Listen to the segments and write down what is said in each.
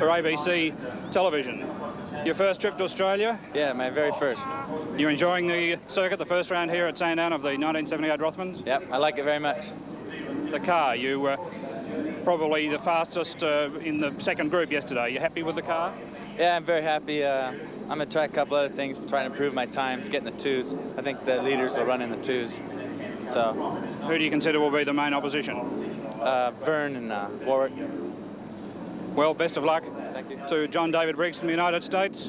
for ABC television. Your first trip to Australia? Yeah, my very first. You're enjoying the circuit, the first round here at Sandown of the 1978 Rothmans? Yep, I like it very much. The car, you were probably the fastest in the second group yesterday. You happy with the car? Yeah, I'm very happy. I'm going to try a couple other things, trying to improve my times, getting the twos. I think the leaders will run in the twos. So. Who do you consider will be the main opposition? Vern and Warwick. Well, best of luck. Thank you. To John David Briggs from the United States.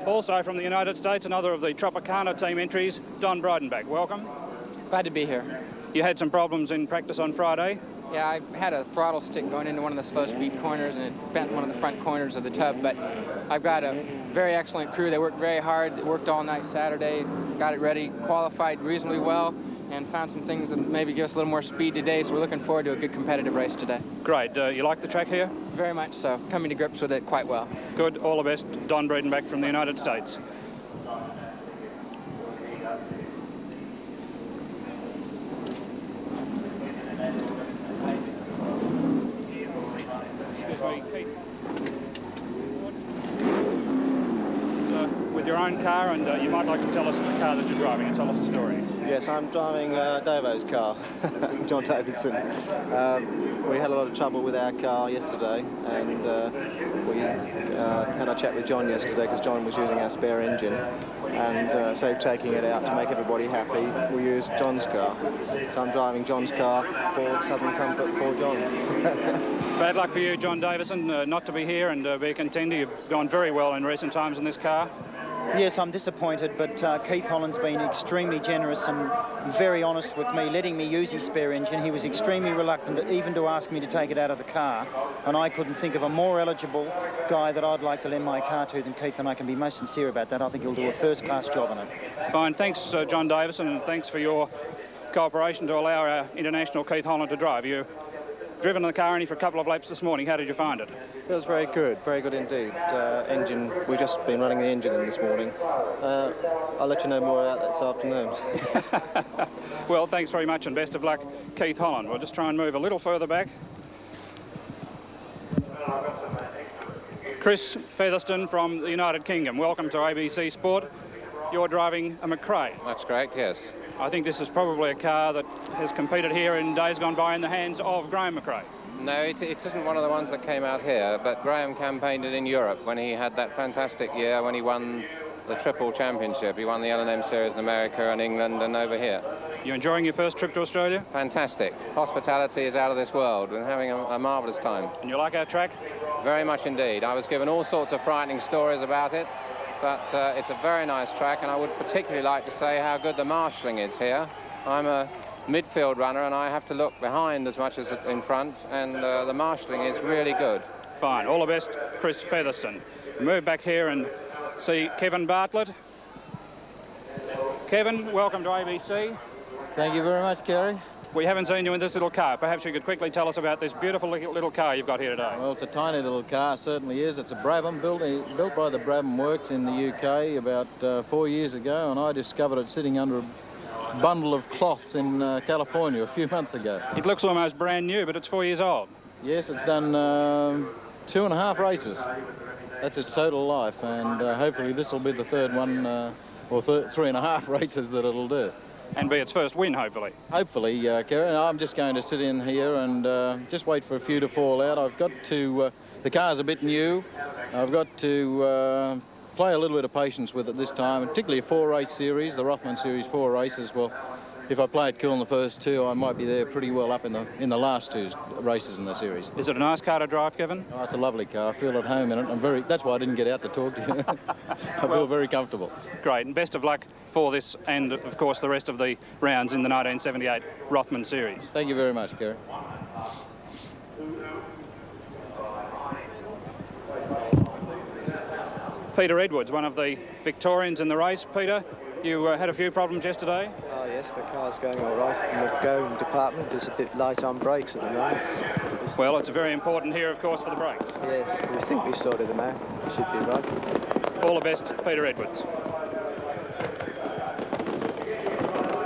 Also from the United States, another of the Tropicana team entries, Don Breidenbach. Welcome. Glad to be here. You had some problems in practice on Friday. Yeah, I had a throttle stick going into one of the slow speed corners and it bent one of the front corners of the tub, but I've got a very excellent crew. They worked very hard. They worked all night Saturday, got it ready, qualified reasonably well, and found some things that maybe give us a little more speed today, so we're looking forward to a good competitive race today. Great. You like the track here? Very much so. Coming to grips with it quite well. Good. All the best. Don Breidenbach from the United States. With your own car, and you might like to tell us the car that you're driving and tell us the story. Yes, I'm driving Davo's car, John Davidson. We had a lot of trouble with our car yesterday, and we had a chat with John yesterday because John was using our spare engine, and so taking it out to make everybody happy, we used John's car. So I'm driving John's car for Southern Comfort for John. Bad luck for you, John Davison, not to be here and be a contender. You've gone very well in recent times in this car. Yes, I'm disappointed, but Keith Holland's been extremely generous and very honest with me, letting me use his spare engine. He was extremely reluctant even to ask me to take it out of the car, and I couldn't think of a more eligible guy that I'd like to lend my car to than Keith, and I can be most sincere about that. I think he'll do a first-class job on it. Fine. Thanks, John Davison, and thanks for your cooperation to allow our international Keith Holland to drive. You've driven the car only for a couple of laps this morning. How did you find it? It was very good indeed. Engine, we've just been running the engine in this morning. I'll let you know more about that this afternoon. Well, thanks very much and best of luck, Keith Holland. We'll just try and move a little further back. Chris Featherston from the United Kingdom. Welcome to ABC Sport. You're driving a McRae. That's correct, yes. I think this is probably a car that has competed here in days gone by in the hands of Graham McRae. No, it isn't one of the ones that came out here, but Graham campaigned it in Europe when he had that fantastic year when he won the triple championship. He won the L&M Series in America and England and over here. You enjoying your first trip to Australia? Fantastic. Hospitality is out of this world. We're having a marvellous time. And you like our track? Very much indeed. I was given all sorts of frightening stories about it, but it's a very nice track, and I would particularly like to say how good the marshalling is here. I'm a midfield runner and I have to look behind as much as in front, and the marshalling is really good. Fine. All the best, Chris Featherston. Move back here and see Kevin Bartlett. Kevin, welcome to ABC. Thank you very much, Kerry. We haven't seen you in this little car. Perhaps you could quickly tell us about this beautiful little car you've got here today. Well, it's a tiny little car, certainly is. It's a Brabham, built by the Brabham Works in the UK about 4 years ago, and I discovered it sitting under a bundle of cloths in California a few months ago. It looks almost brand new, but it's 4 years old. Yes, it's done 2.5 races. That's its total life, and hopefully this will be the third one, or 3.5 races that it'll do. And be its first win, hopefully. Hopefully, Karen. I'm just going to sit in here and just wait for a few to fall out. I've got to, the car's a bit new. I've got to play a little bit of patience with it this time, particularly a 4-race series, the Rothmans series, 4 races. Well, if I play it cool in the first 2, I might be there pretty well up in the last 2 races in the series. Is it a nice car to drive, Kevin? Oh, it's a lovely car. I feel at home in it. That's why I didn't get out to talk to you. I feel very comfortable. Great, and best of luck for this and, of course, the rest of the rounds in the 1978 Rothman series. Thank you very much, Kerry. Peter Edwards, one of the Victorians in the race. Peter, you had a few problems yesterday? Oh yes, the car's going all right in the go department. It's a bit light on brakes at the moment. Well, it's very important here, of course, for the brakes. Yes, we think we've sorted them out. We should be right. All the best, Peter Edwards.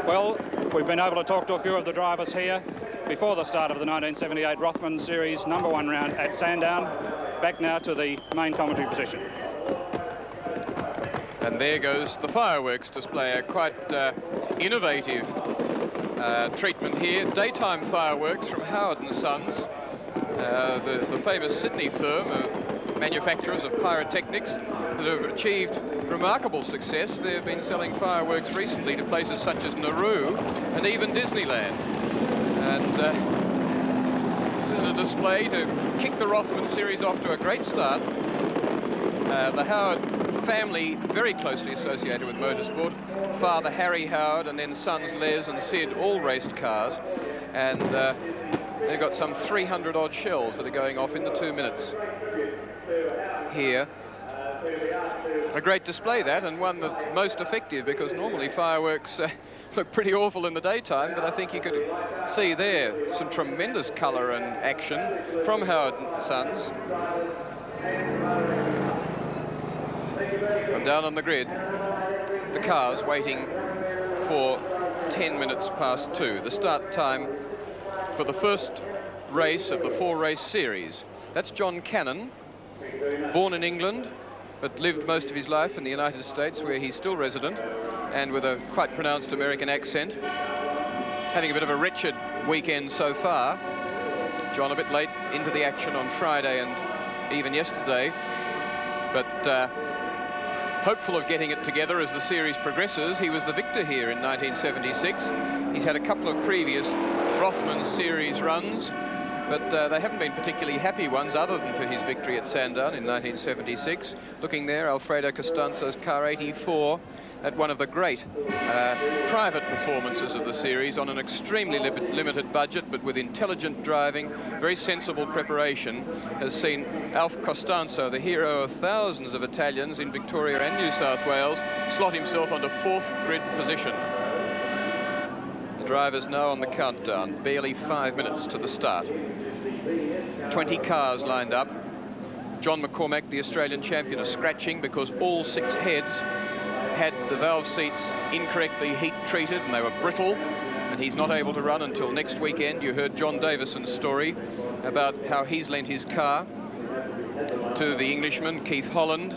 Well, we've been able to talk to a few of the drivers here before the start of the 1978 Rothman Series #1 round at Sandown. back now to the main commentary position. And there goes the fireworks display, a quite innovative treatment here. Daytime fireworks from Howard and Sons, the famous Sydney firm of manufacturers of pyrotechnics that have achieved remarkable success. They have been selling fireworks recently to places such as Nauru and even Disneyland. And this is a display to kick the Rothmans series off to a great start. The Howard family, very closely associated with motorsport. Father Harry Howard and then sons Les and Sid all raced cars. And they've got some 300 odd shells that are going off in the 2 minutes here. A great display, that, and one that's most effective, because normally fireworks look pretty awful in the daytime, but I think you could see there some tremendous colour and action from Howard and Sons. And down on the grid, the cars waiting for 10 minutes past 2, the start time for the first race of the 4-race series. That's John Cannon, born in England, but lived most of his life in the United States, where he's still resident, and with a quite pronounced American accent. Having a bit of a wretched weekend so far. John a bit late into the action on Friday and even yesterday, but hopeful of getting it together as the series progresses. He was the victor here in 1976. He's had a couple of previous Rothmans series runs, but they haven't been particularly happy ones other than for his victory at Sandown in 1976. Looking there, Alfredo Costanzo's car 84 at one of the great private performances of the series on an extremely limited budget, but with intelligent driving, very sensible preparation, has seen Alf Costanzo, the hero of thousands of Italians in Victoria and New South Wales, slot himself onto 4th grid position. The drivers now on the countdown, barely 5 minutes to the start. 20 cars lined up. John McCormack, the Australian champion, is scratching because all 6 heads had the valve seats incorrectly heat treated and they were brittle, and he's not able to run until next weekend. You heard John Davison's story about how he's lent his car to the Englishman Keith Holland.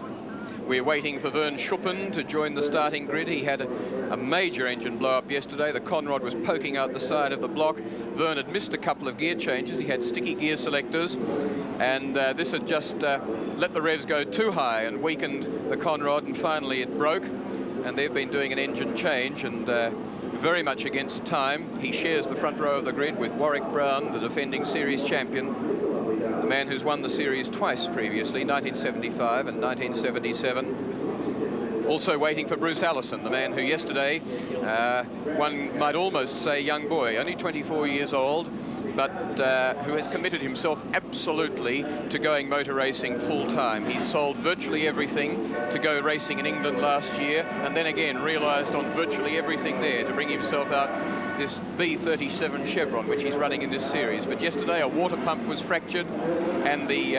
We're waiting for Vern Schuppen to join the starting grid. He had a major engine blow-up yesterday. The conrod was poking out the side of the block. Vern had missed a couple of gear changes. He had sticky gear selectors, and this had just let the revs go too high and weakened the conrod, and finally it broke. And they've been doing an engine change, and very much against time. He shares the front row of the grid with Warwick Brown, the defending series champion, the man who's won the series twice previously, 1975 and 1977. Also waiting for Bruce Allison, the man who yesterday, one might almost say young boy, only 24 years old, but who has committed himself absolutely to going motor racing full-time. He's sold virtually everything to go racing in England last year, and then again realised on virtually everything there to bring himself out this B37 Chevron, which he's running in this series. But yesterday a water pump was fractured, and the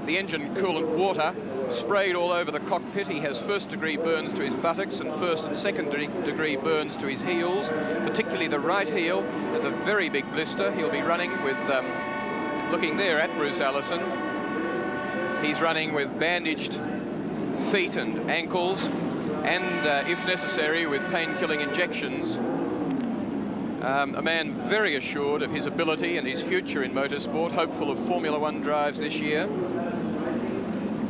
engine coolant water sprayed all over the cockpit. He has first-degree burns to his buttocks and first and second-degree burns to his heels, particularly the right heel. There's a very big blister. He'll be running with, looking there at Bruce Allison, he's running with bandaged feet and ankles, and if necessary with pain-killing injections. A man very assured of his ability and his future in motorsport, hopeful of Formula One drives this year.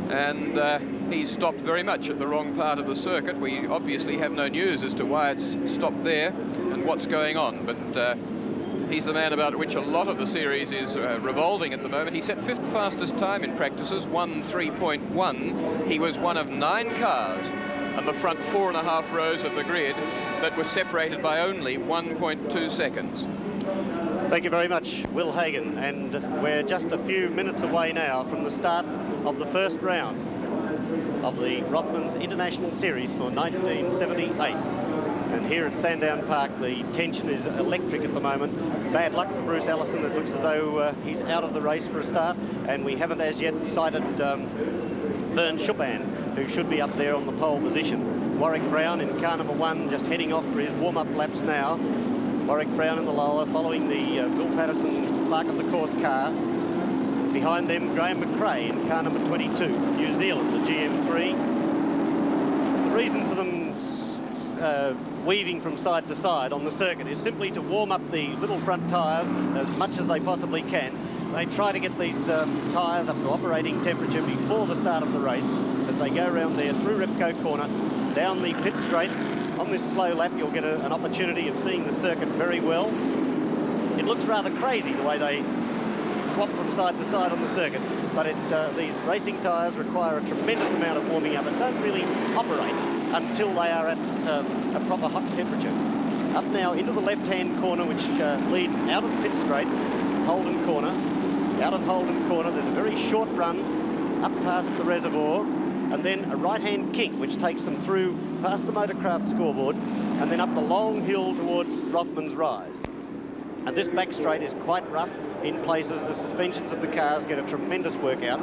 And he's stopped very much at the wrong part of the circuit. We obviously have no news as to why it's stopped there and what's going on, but he's the man about which a lot of the series is revolving at the moment. He set 5th fastest time in practices, 1:03.1. He was one of 9 cars on the front 4.5 rows of the grid that were separated by only 1.2 seconds. Thank you very much, Will Hagan, and we're just a few minutes away now from the start of the first round of the Rothmans International Series for 1978. And here at Sandown Park, the tension is electric at the moment. Bad luck for Bruce Allison. It looks as though he's out of the race for a start, and we haven't as yet sighted Vern Schuppen, who should be up there on the pole position. Warwick Brown in car number 1, just heading off for his warm-up laps now. Warwick Brown in the lower, following the Bill Patterson Clark of the Course car. Behind them, Graham McRae in car number 22 from New Zealand, the GM3. The reason for them weaving from side to side on the circuit is simply to warm up the little front tyres as much as they possibly can. They try to get these tyres up to operating temperature before the start of the race as they go around there through Repco Corner, down the pit straight. On this slow lap, you'll get an opportunity of seeing the circuit very well. It looks rather crazy the way they swap from side to side on the circuit, but these racing tyres require a tremendous amount of warming up and don't really operate until they are at a proper hot temperature. Up now into the left-hand corner, which leads out of pit straight, Holden Corner. Out of Holden Corner, there's a very short run up past the reservoir, and then a right-hand kick, which takes them through past the Motorcraft scoreboard, and then up the long hill towards Rothmans Rise. And this back straight is quite rough in places. The suspensions of the cars get a tremendous workout,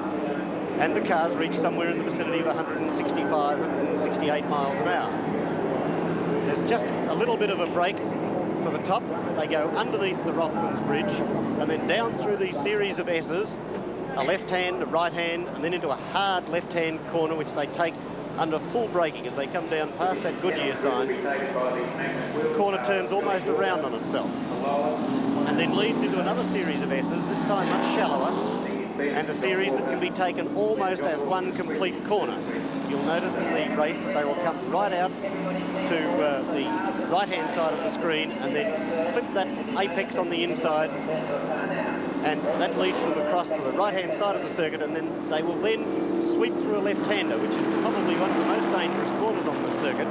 and the cars reach somewhere in the vicinity of 165, 168 miles an hour. There's just a little bit of a break for the top. They go underneath the Rothmans Bridge, and then down through these series of S's, a left hand, a right hand, and then into a hard left-hand corner, which they take under full braking as they come down past that Goodyear sign. The corner turns almost around on itself and then leads into another series of S's, this time much shallower, and a series that can be taken almost as one complete corner. You'll notice in the race that they will come right out to the right-hand side of the screen and then clip that apex on the inside, and that leads them across to the right-hand side of the circuit, and then they will then sweep through a left-hander, which is probably one of the most dangerous corners on the circuit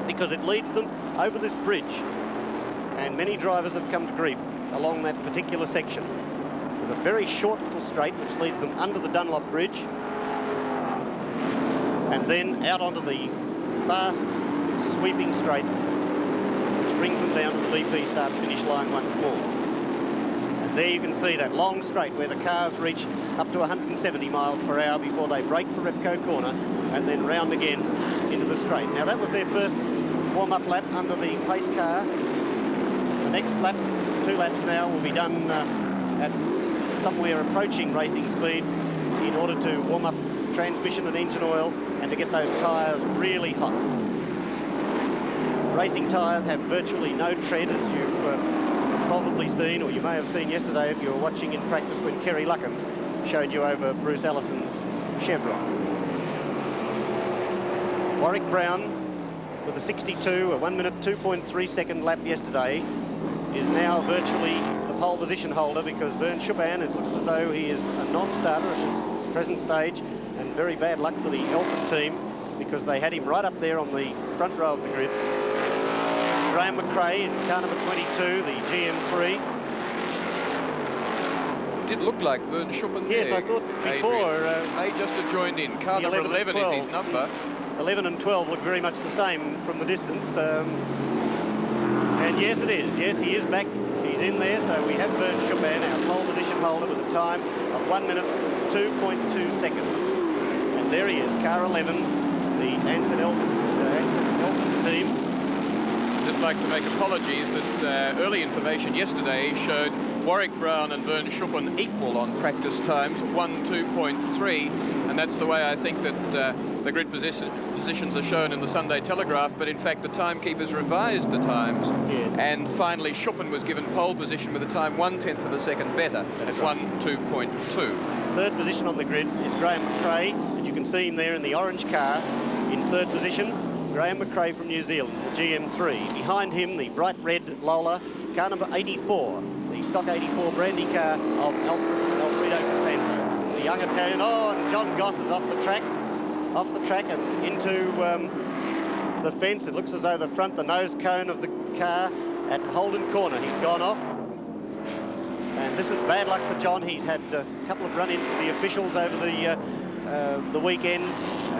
because it leads them over this bridge, and many drivers have come to grief along that particular section. There's a very short little straight which leads them under the Dunlop Bridge and then out onto the fast sweeping straight which brings them down to the BP start-finish line once more. And there you can see that long straight where the cars reach up to 170 miles per hour before they brake for Repco Corner and then round again into the straight. Now that was their first warm-up lap under the pace car. The next lap, 2 laps now, will be done at somewhere approaching racing speeds in order to warm up transmission and engine oil and to get those tyres really hot. Racing tyres have virtually no tread, as you've probably seen, or you may have seen yesterday if you were watching in practice when Kerry Luckens showed you over Bruce Allison's Chevron. Warwick Brown with a 62, a 1 minute 2.3 second lap yesterday, is now virtually the pole position holder because Vern Schuppan, it looks as though he is a non-starter at this present stage, and very bad luck for the Elford team because they had him right up there on the front row of the grid. Graham McRae in car number 22, the GM3. It did look like Vern Schuppan Yes, there. I thought before. May just have joined in. Car number 11 is his number. 11 and 12 look very much the same from the distance. And yes, it is. Yes, he is back. He's in there. So we have Vern Schuppan, our pole position holder, with a time of 1 minute 2.2 seconds. And there he is, car 11, the Ansett Elford team. Just like to make apologies that early information yesterday showed Warwick Brown and Vern Schuppan equal on practice times, 1:2.3, and that's the way I think that the grid positions are shown in the Sunday Telegraph, but in fact the timekeepers revised the times. Yes. And finally Schuppan was given pole position with a time 1/10 of a second better at 1:2.2. Third position on the grid is Graham McRae, and you can see him there in the orange car in third position. Graham McRae from New Zealand, the GM3. Behind him, the bright red Lola, car number 84, the stock 84 brandy car of Alfredo Costanzo. The young Italian, and John Goss is off the track and into the fence. It looks as though the nose cone of the car at Holden Corner, he's gone off. And this is bad luck for John. He's had a couple of run-ins with the officials over the weekend.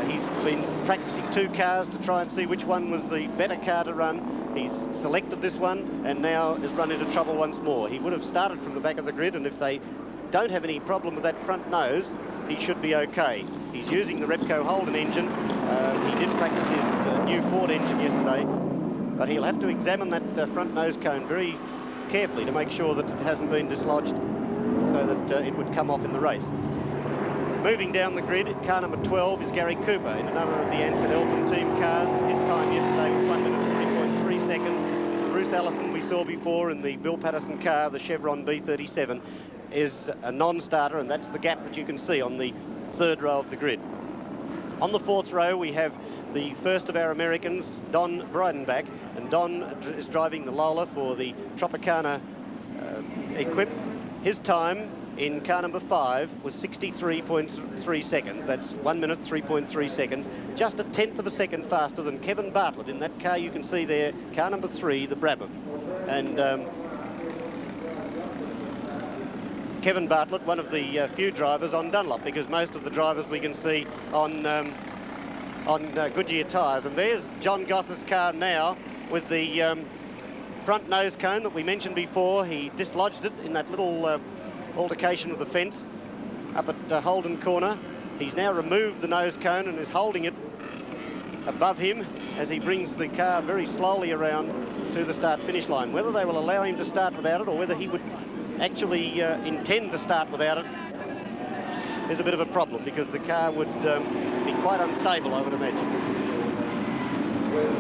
He's been practicing 2 cars to try and see which one was the better car to run. He's selected this one and now has run into trouble once more. He would have started from the back of the grid, and if they don't have any problem with that front nose, he should be okay. He's using the Repco Holden engine. He did practice his new Ford engine yesterday, but he'll have to examine that front nose cone very carefully to make sure that it hasn't been dislodged so that it would come off in the race. Moving down the grid, car number 12 is Gary Cooper in another of the Ansett Elfin team cars. His time yesterday was 1 minute 3.3 seconds. Bruce Allison, we saw before in the Bill Patterson car, the Chevron B37, is a non-starter, and that's the gap that you can see on the third row of the grid. On the fourth row, we have the first of our Americans, Don Breidenbach, and Don is driving the Lola for the Tropicana equip. His time in car number 5 was 63.3 seconds. That's 1 minute 3.3 seconds, just a tenth of a second faster than Kevin Bartlett in that car you can see there, car number 3, the Brabham. And Kevin Bartlett, one of the few drivers on Dunlop, because most of the drivers we can see on Goodyear tyres. And there's John Goss's car now with the front nose cone that we mentioned before. He dislodged it in that little altercation of the fence up at Holden Corner. He's now removed the nose cone and is holding it above him as he brings the car very slowly around to the start-finish line. Whether they will allow him to start without it or whether he would actually intend to start without it is a bit of a problem, because the car would be quite unstable, I would imagine.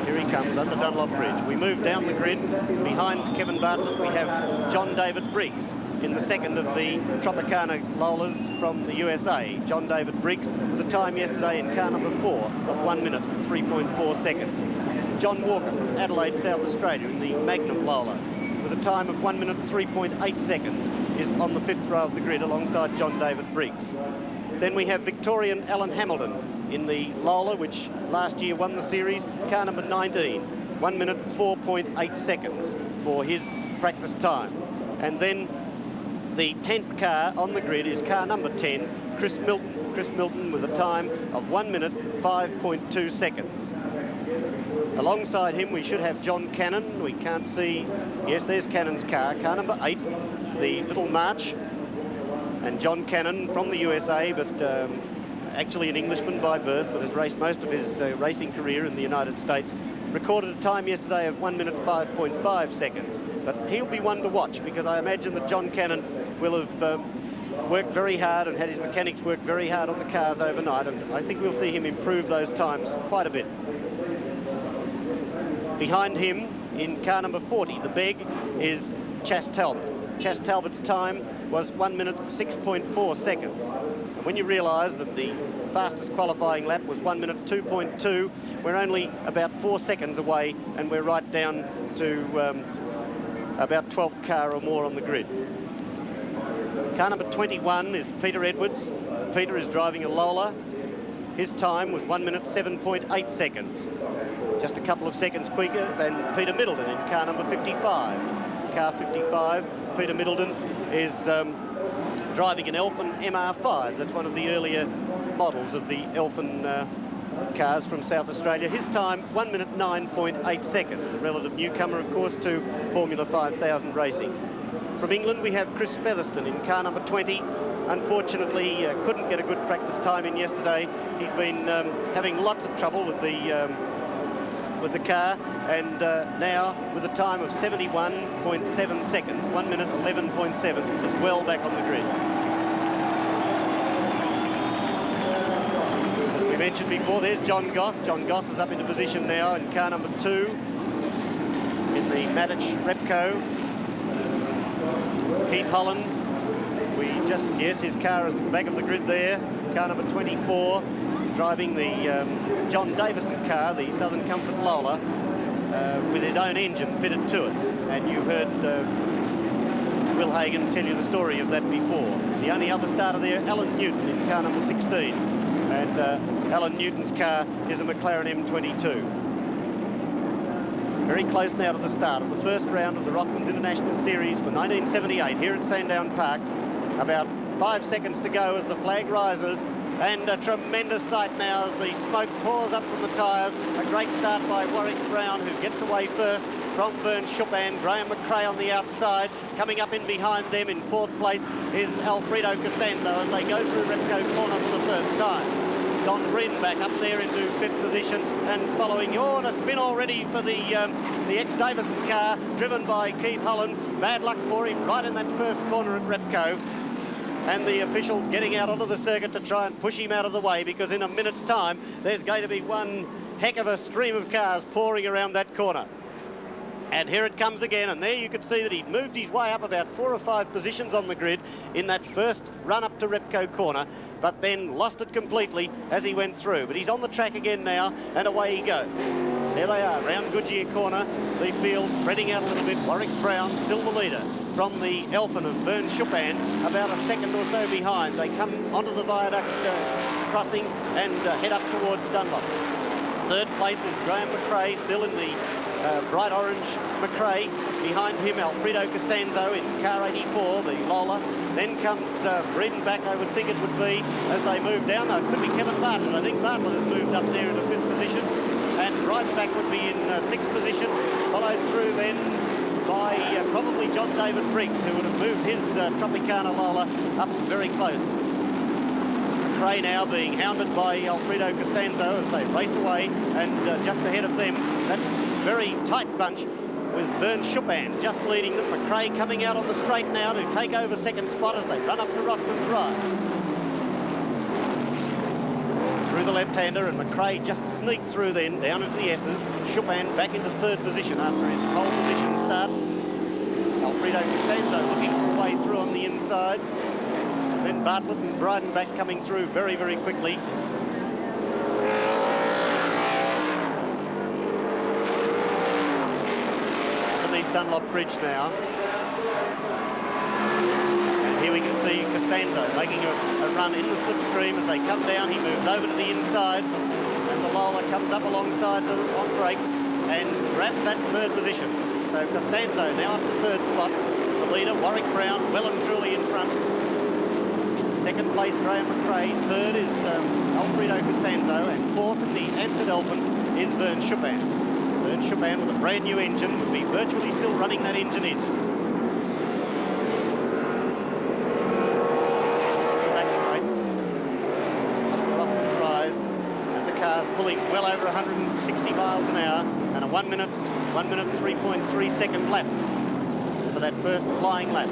Here he comes under Dunlop Bridge. We move down the grid. Behind Kevin Bartlett, we have John David Briggs in the second of the Tropicana Lolas from the USA. John David Briggs with a time yesterday in car number 4 of 1 minute 3.4 seconds. John Walker from Adelaide, South Australia in the Magnum Lola with a time of 1 minute 3.8 seconds is on the fifth row of the grid alongside John David Briggs. Then we have Victorian Alan Hamilton in the Lola, which last year won the series, car number 19, 1 minute 4.8 seconds for his practice time. And then the 10th car on the grid is car number 10, Chris Milton. Chris Milton with a time of 1 minute 5.2 seconds. Alongside him we should have John Cannon. We can't see, yes, there's Cannon's car number 8, the Little March. And John Cannon from the USA, but actually an Englishman by birth, but has raced most of his racing career in the United States. Recorded a time yesterday of 1 minute 5.5 seconds. But he'll be one to watch, because I imagine that John Cannon will have worked very hard and had his mechanics work very hard on the cars overnight, and I think we'll see him improve those times quite a bit. Behind him, in car number 40, the Beg, is Chas Talbot. Chas Talbot's time was 1 minute 6.4 seconds. And when you realise that the fastest qualifying lap was 1 minute 2.2, we're only about 4 seconds away, and we're right down to about 12th car or more on the grid. Car number 21 is Peter Edwards. Peter is driving a Lola. His time was 1 minute 7.8 seconds. Just a couple of seconds quicker than Peter Middleton in car number 55. Car 55, Peter Middleton is driving an Elfin MR5. That's one of the earlier models of the Elfin cars from South Australia. His time, 1 minute 9.8 seconds. A relative newcomer, of course, to Formula 5000 racing. From England, we have Chris Featherstone in car number 20. Unfortunately, couldn't get a good practice time in yesterday. He's been having lots of trouble with the car, and now with a time of 71.7 seconds, 1 minute 11.7, is well back on the grid. As we mentioned before, there's John Goss. John Goss is up into position now in car number 2 in the Matic Repco. Keith Holland, yes, his car is at the back of the grid there, car number 24, driving the John Davison car, the Southern Comfort Lola, with his own engine fitted to it. And you heard Will Hagan tell you the story of that before. The only other starter there, Alan Newton in car number 16. And Alan Newton's car is a McLaren M22. Very close now to the start of the first round of the Rothmans International Series for 1978 here at Sandown Park. About 5 seconds to go as the flag rises, and a tremendous sight now as the smoke pours up from the tyres. A great start by Warwick Brown, who gets away first from Vern Chopin. Graham McRae on the outside. Coming up in behind them in fourth place is Alfredo Costanzo as they go through Repco Corner for the first time. Don Breidenbach up there into fifth position, and following on a spin already for the ex-Davison car driven by Keith Holland. Bad luck for him right in that first corner at Repco. and the officials getting out onto the circuit to try and push him out of the way, because in a minute's time there's going to be one heck of a stream of cars pouring around that corner. And here it comes again, and there you could see that he'd moved his way up about 4 or 5 positions on the grid in that first run up to Repco corner, but then lost it completely as he went through. But he's on the track again now, and away he goes. There they are, round Goodyear corner, the field spreading out a little bit. Warwick Brown still the leader from the Elfin of Vern Chupin, about a second or so behind. They come onto the viaduct crossing and head up towards Dunlop. Third place is Graham McRae, still in the bright orange McRae. Behind him, Alfredo Costanzo in car 84, the Lola. Then comes Breedenbach, I would think it would be, as they move down. No, it could be Kevin Bartlett. I think Bartlett has moved up there in the 5th position. And Breedenbach would be in 6th position, followed through then by probably John David Briggs, who would have moved his Tropicana Lola up very close. McRae now being hounded by Alfredo Costanzo as they race away, and just ahead of them, that very tight bunch with Vern Chupin just leading them. McRae coming out on the straight now to take over second spot as they run up to Rothmans Rise. Through the left-hander, and McRae just sneaked through then down into the S's. Chupin back into 3rd position after his pole position start. Alfredo Costanzo looking for a way through on the inside. And then Bartlett and Breedenbach coming through very, very quickly. Underneath Dunlop Bridge now. And here we can see Costanzo making a run in the slipstream. As they come down, he moves over to the inside, and the Lola comes up alongside them on brakes and grabs that 3rd position. So Costanzo now up to 3rd spot. The leader, Warwick Brown, well and truly in front. 2nd place, Graham McRae. 3rd is Alfredo Costanzo, and 4th in the Ansett Elfin is Vern Chupin. Vern Chupin with a brand new engine would be virtually still running that engine in. Back straight. Rothmans Rise, and the car's pulling well over 160 miles an hour, and a 1 minute 3.3 second lap for that first flying lap.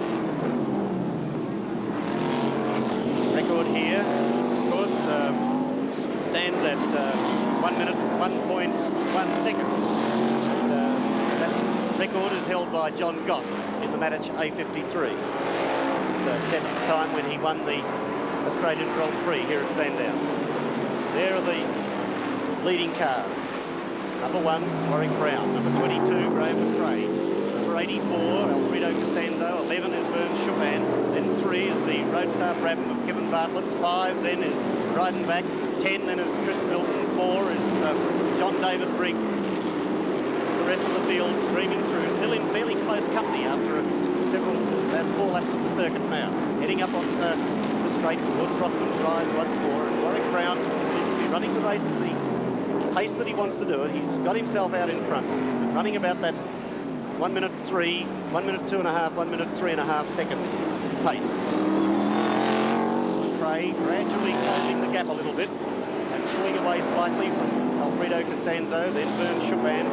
Record here, of course, stands at 1 minute 1.1 seconds. That record is held by John Goss in the Matic A53. Set at the time when he won the Australian Grand Prix here at Sandown. There are the leading cars. Number 1, Warwick Brown. Number 22, Graham McRae. Number 84, Alfredo Costanzo. 11 is Vern Chupin. Then 3 is the Roadstar Brabham of Kevin Bartlett's. 5 then is Breedenbach. 10 then is Chris Milton. 4 is John David Briggs. The rest of the field streaming through, still in fairly close company after about 4 laps of the circuit now. Heading up on the straight towards Rothmans Rise once more, and Warwick Brown seems to be running the race at the pace that he wants to do it. He's got himself out in front, and running about that 1 minute 3, 1 minute 2.5, 1 minute 3.5 second pace. McRae gradually closing the gap a little bit and pulling away slightly from Alfredo Costanzo, then Vern Chupin.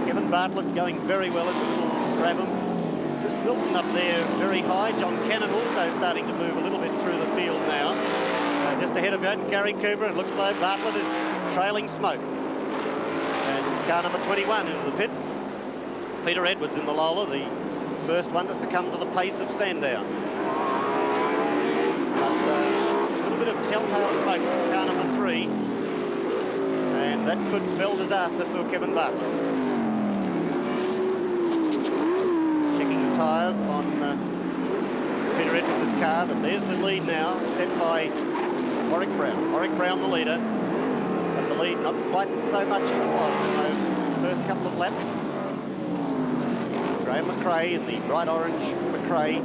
Kevin Bartlett going very well at the little Brabham. Chris Milton up there very high. John Cannon also starting to move a little bit through the field now. Just ahead of that, Gary Cooper. It looks like Bartlett is trailing smoke. And car number 21 into the pits. Peter Edwards in the Lola, the first one to succumb to the pace of Sandown. But a little bit of telltale smoke from car number 3. And that could spell disaster for Kevin Bartlett. Tyres on Peter Edwards' car, but there's the lead now, set by Warwick Brown. Warwick Brown the leader, but the lead not quite so much as it was in those first couple of laps. Graham McRae in the bright orange McRae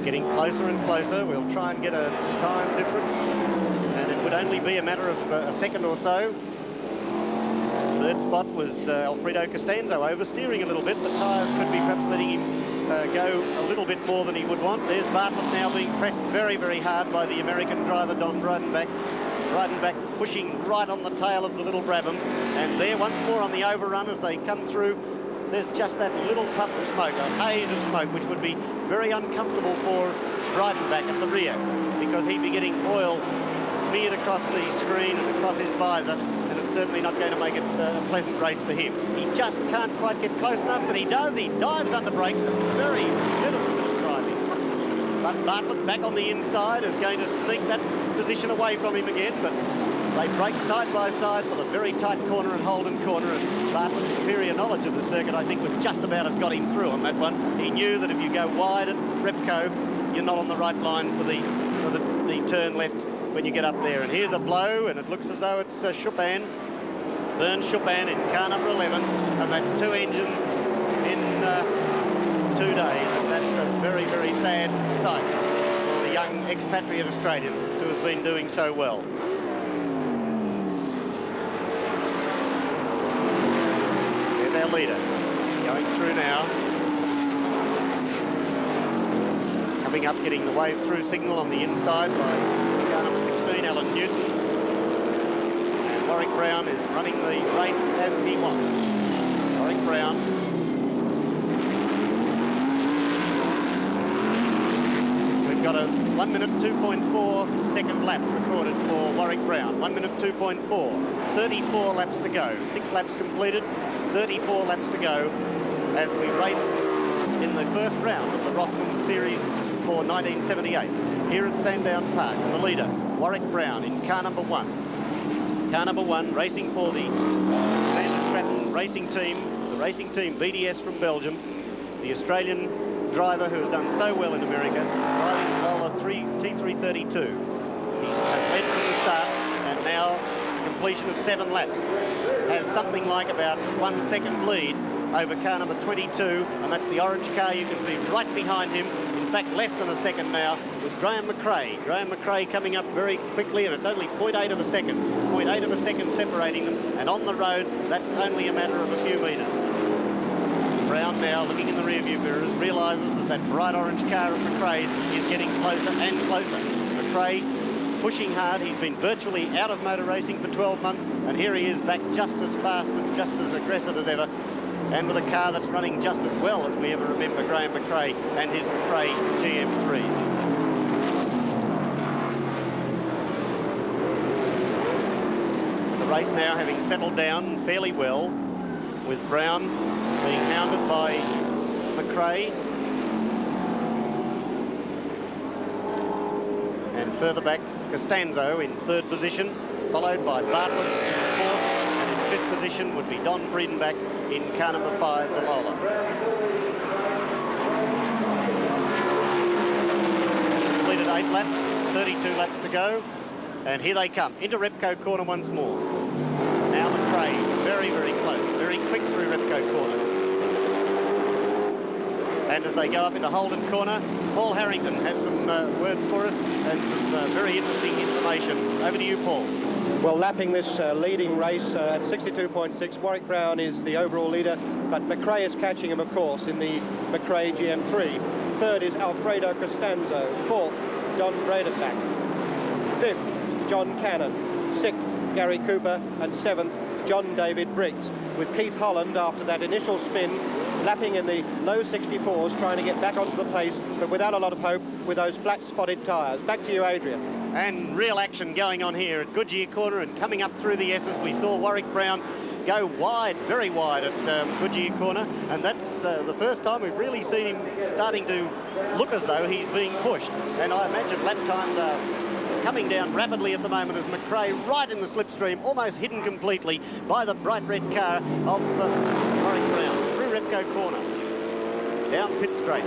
getting closer and closer. We'll try and get a time difference, and it would only be a matter of a second or so. Third spot was Alfredo Costanzo, oversteering a little bit. The tyres could be perhaps letting him go a little bit more than he would want. There's Bartlett now being pressed very, very hard by the American driver, Don Breedenbach. Breedenbach pushing right on the tail of the little Brabham. And there once more on the overrun as they come through, there's just that little puff of smoke, a haze of smoke, which would be very uncomfortable for Bryden back at the rear, because he'd be getting oil smeared across the screen and across his visor, and it's certainly not going to make it a pleasant race for him. He just can't quite get close enough, but he does. He dives under brakes, a very beautiful bit of driving. But Bartlett back on the inside is going to sneak that position away from him again, but they break side by side for the very tight corner and Holden corner, and Bartlett's superior knowledge of the circuit, I think, would just about have got him through on that one. He knew that if you go wide at Repco, you're not on the right line for the turn left when you get up there. And here's a blow, and it looks as though it's Chopin, Vern Chopin in car number 11, and that's 2 engines in 2 days, and that's a very, very sad sight for the young expatriate Australian who has been doing so well. There's our leader going through now. Coming up, getting the wave through signal on the inside by car number 16, Alan Newton. And Warwick Brown is running the race as he wants. Warwick Brown. We've got a 1 minute 2.4 second lap recorded for Warwick Brown. 1 minute 2.4. 34 laps to go. 6 laps completed. 34 laps to go as we race in the first round of the Rothmans series for 1978 here at Sandown Park. And the leader, Warwick Brown, in car number 1. Car number 1 racing for the Van der Stratton racing team, the racing team VDS from Belgium, the Australian driver who has done so well in America, driving the Lola T332. He has led from the start, and now completion of 7 laps has something like about 1 second lead over car number 22, and that's the orange car you can see right behind him. In fact, less than a second now with Graham McRae. Graham McRae coming up very quickly, and it's only 0.8 of a second. 0.8 of a second separating them, and on the road, that's only a matter of a few metres. Brown now, looking in the rearview mirrors, realises that that bright orange car of McRae's is getting closer and closer. McRae pushing hard. He's been virtually out of motor racing for 12 months, and here he is back just as fast and just as aggressive as ever, and with a car that's running just as well as we ever remember Graham McRae and his McRae GM3s. The race now having settled down fairly well, with Brown being hounded by McRae. And further back, Costanzo in 3rd position, followed by Bartlett in 4th, and in 5th position would be Don Breedenbach in car number 5, the Lola. Completed 8 laps, 32 laps to go, and here they come, into Repco corner once more. Now McRae, very, very close, very quick through Repco corner. And as they go up into Holden corner, Paul Harrington has some words for us and some very interesting information. Over to you, Paul. Well, lapping this leading race at 62.6, Warwick Brown is the overall leader, but McRae is catching him, of course, in the McRae GM3. 3rd is Alfredo Costanzo. 4th, Don Breedenbach. 5th, John Cannon. 6th, Gary Cooper. And 7th, John David Briggs, with Keith Holland, after that initial spin, lapping in the low 64s, trying to get back onto the pace, but without a lot of hope with those flat-spotted tyres. Back to you, Adrian. And real action going on here at Goodyear corner, and coming up through the S's, we saw Warwick Brown go wide, very wide at Goodyear corner, and that's the first time we've really seen him starting to look as though he's being pushed. And I imagine lap times are coming down rapidly at the moment as McRae right in the slipstream, almost hidden completely by the bright red car of Warwick Brown. Through Repco corner, down pit straight.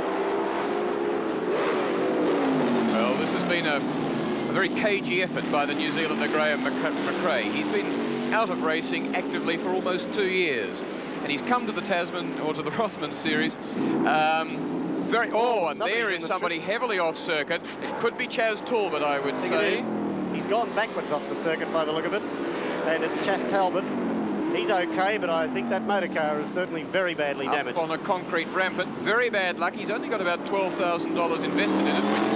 Well, this has been a very cagey effort by the New Zealander Graham McRae. He's been out of racing actively for almost 2 years, and he's come to the Tasman, or to the Rothmans series, and there is somebody heavily off circuit. It could be Chaz Talbot, I would say. He's gone backwards off the circuit by the look of it, and it's Chaz Talbot. He's okay, but I think that motor car is certainly very badly damaged. Up on a concrete rampart, very bad luck. He's only got about $12,000 invested in it, which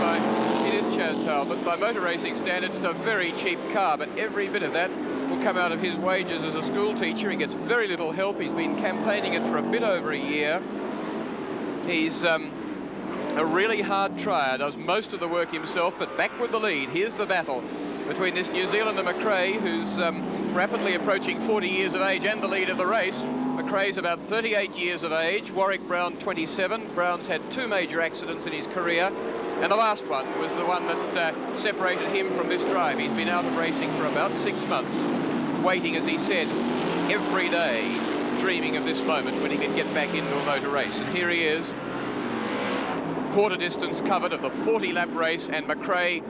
it is Chaz Talbot. By motor racing standards, it's a very cheap car, but every bit of that will come out of his wages as a school teacher. He gets very little help. He's been campaigning it for a bit over a year. He's a really hard trier, does most of the work himself, but back with the lead. Here's the battle between this New Zealander McRae, who's rapidly approaching 40 years of age and the lead of the race. McRae's about 38 years of age, Warwick Brown 27. Brown's had 2 major accidents in his career, and the last one was the one that separated him from this drive. He's been out of racing for about 6 months, waiting, as he said, every day, dreaming of this moment when he could get back into a motor race. And here he is, quarter distance covered of the 40-lap race, and McRae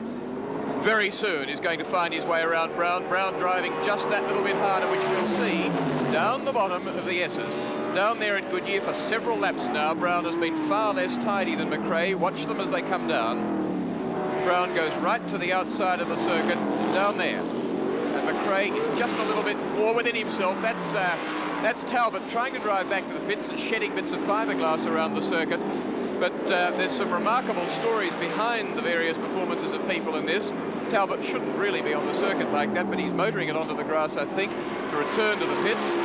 very soon is going to find his way around Brown. Brown driving just that little bit harder, which we'll see down the bottom of the S's. Down there at Goodyear for several laps now, Brown has been far less tidy than McRae. Watch them as they come down. Brown goes right to the outside of the circuit, down there. And McRae is just a little bit more within himself. That's Talbot trying to drive back to the pits and shedding bits of fiberglass around the circuit. But there's some remarkable stories behind the various performances of people in this. Talbot shouldn't really be on the circuit like that, but he's motoring it onto the grass, I think, to return to the pits.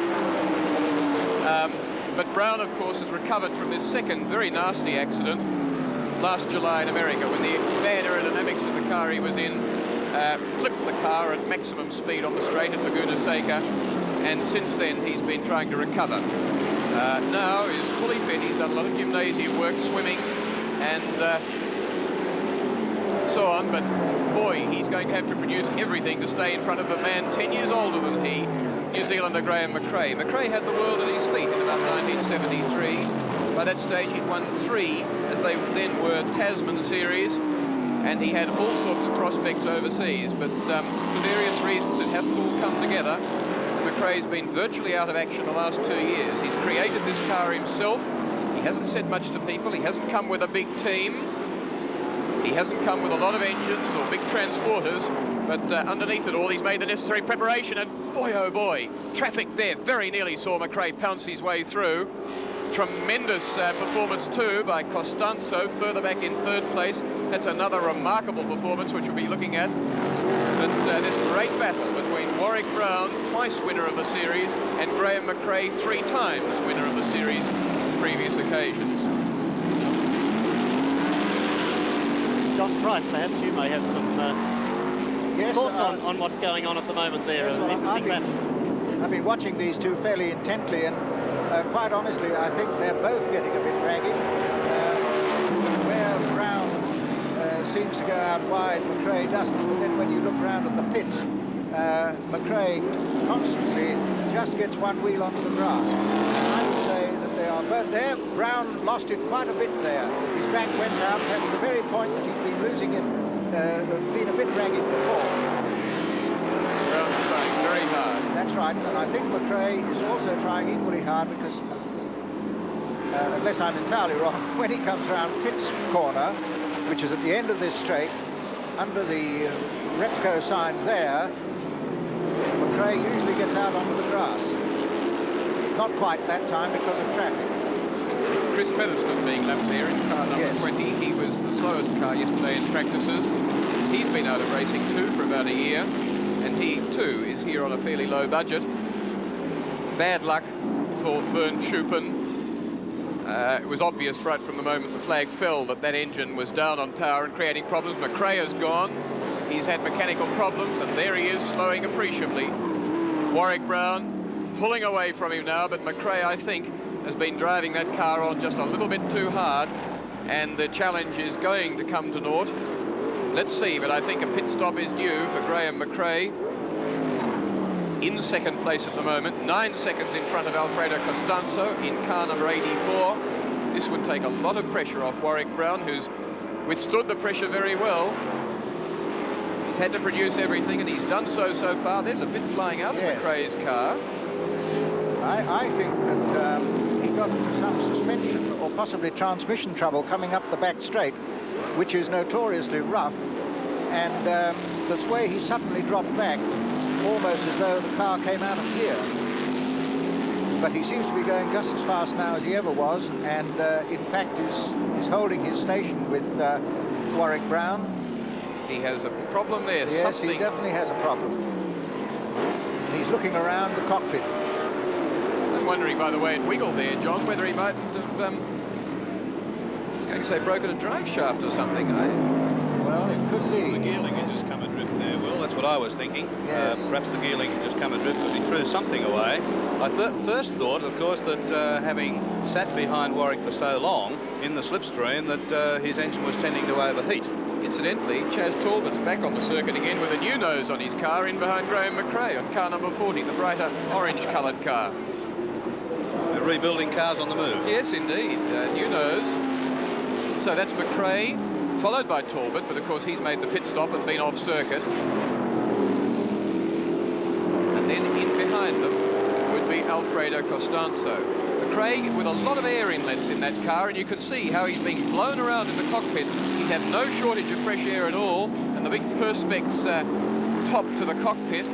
But Brown, of course, has recovered from his second very nasty accident last July in America, when the bad aerodynamics of the car he was in flipped the car at maximum speed on the straight at Laguna Seca, and since then he's been trying to recover. Now is fully fit. He's done a lot of gymnasium work, swimming and so on, but boy, he's going to have to produce everything to stay in front of the man 10 years older than he, New Zealander Graham McRae. McRae had the world at his feet in about 1973. By that stage he'd won 3, as they then were, Tasman Series, and he had all sorts of prospects overseas, but for various reasons it hasn't all come together. McRae's been virtually out of action the last 2 years. He's created this car himself. He hasn't said much to people. He hasn't come with a big team. He hasn't come with a lot of engines or big transporters, but underneath it all, he's made the necessary preparation, and boy, oh boy, traffic there very nearly saw McRae pounce his way through. Tremendous performance too by Costanzo, further back in 3rd place. That's another remarkable performance which we'll be looking at. But this great battle between Warwick Brown, twice winner of the series, and Graham McRae, 3 times winner of the series on previous occasions. John Price, perhaps you may have some thoughts on what's going on at the moment there. Yes, well, I've been watching these two fairly intently, and quite honestly, I think they're both getting a bit ragged. Where Brown seems to go out wide, McRae doesn't. But then when you look round at the pits, McRae constantly just gets one wheel onto the grass. I would say that they are both there. Brown lost it quite a bit there. His back went out at the very point that he's been losing it, been a bit ragged before. Brown's trying very hard. That's right, and I think McRae is also trying equally hard, because unless I'm entirely wrong, when he comes around Pitt's corner, which is at the end of this straight, under the Repco sign there, McRae usually gets out onto the grass. Not quite that time because of traffic. Chris Featherstone being left there in car number 20. He was the slowest car yesterday in practices. He's been out of racing too for about a year, and he too is here on a fairly low budget. Bad luck for Vern Schuppen. It was obvious right from the moment the flag fell that that engine was down on power and creating problems. McRae has gone. He's had mechanical problems, and there he is, slowing appreciably. Warwick Brown pulling away from him now, but McRae, I think, has been driving that car on just a little bit too hard, and the challenge is going to come to naught. Let's see, but I think a pit stop is due for Graham McRae. In 2nd place at the moment, 9 seconds in front of Alfredo Costanzo in car number 84. This would take a lot of pressure off Warwick Brown, who's withstood the pressure very well. He's had to produce everything, and he's done so far. There's a bit flying out of McRae's car. I think that he got into some suspension or possibly transmission trouble coming up the back straight, which is notoriously rough, and the way he suddenly dropped back, almost as though the car came out of gear. But he seems to be going just as fast now as he ever was, and in fact is holding his station with Warwick Brown. He has a problem there. Yes, something. He definitely has a problem. And he's looking around the cockpit. I'm wondering, by the way, it wiggled there, John, whether he might have... he's going going to say broken a drive shaft or something. Well, it could be. The gear link had just come adrift there, Will. That's what I was thinking. Yes. Perhaps the gear link had just come adrift because he threw something away. I first thought, of course, that having sat behind Warwick for so long in the slipstream, that his engine was tending to overheat. Incidentally, Chaz Talbot's back on the circuit again with a new nose on his car in behind Graham McRae on car number 40, the brighter orange-coloured car. They're rebuilding cars on the move. Yes, indeed. New nose. So that's McRae, followed by Talbot, but of course he's made the pit stop and been off circuit. And then in behind them would be Alfredo Costanzo. McRae with a lot of air inlets in that car, and you can see how he's being blown around in the cockpit. He had no shortage of fresh air at all, and the big Perspex top to the cockpit.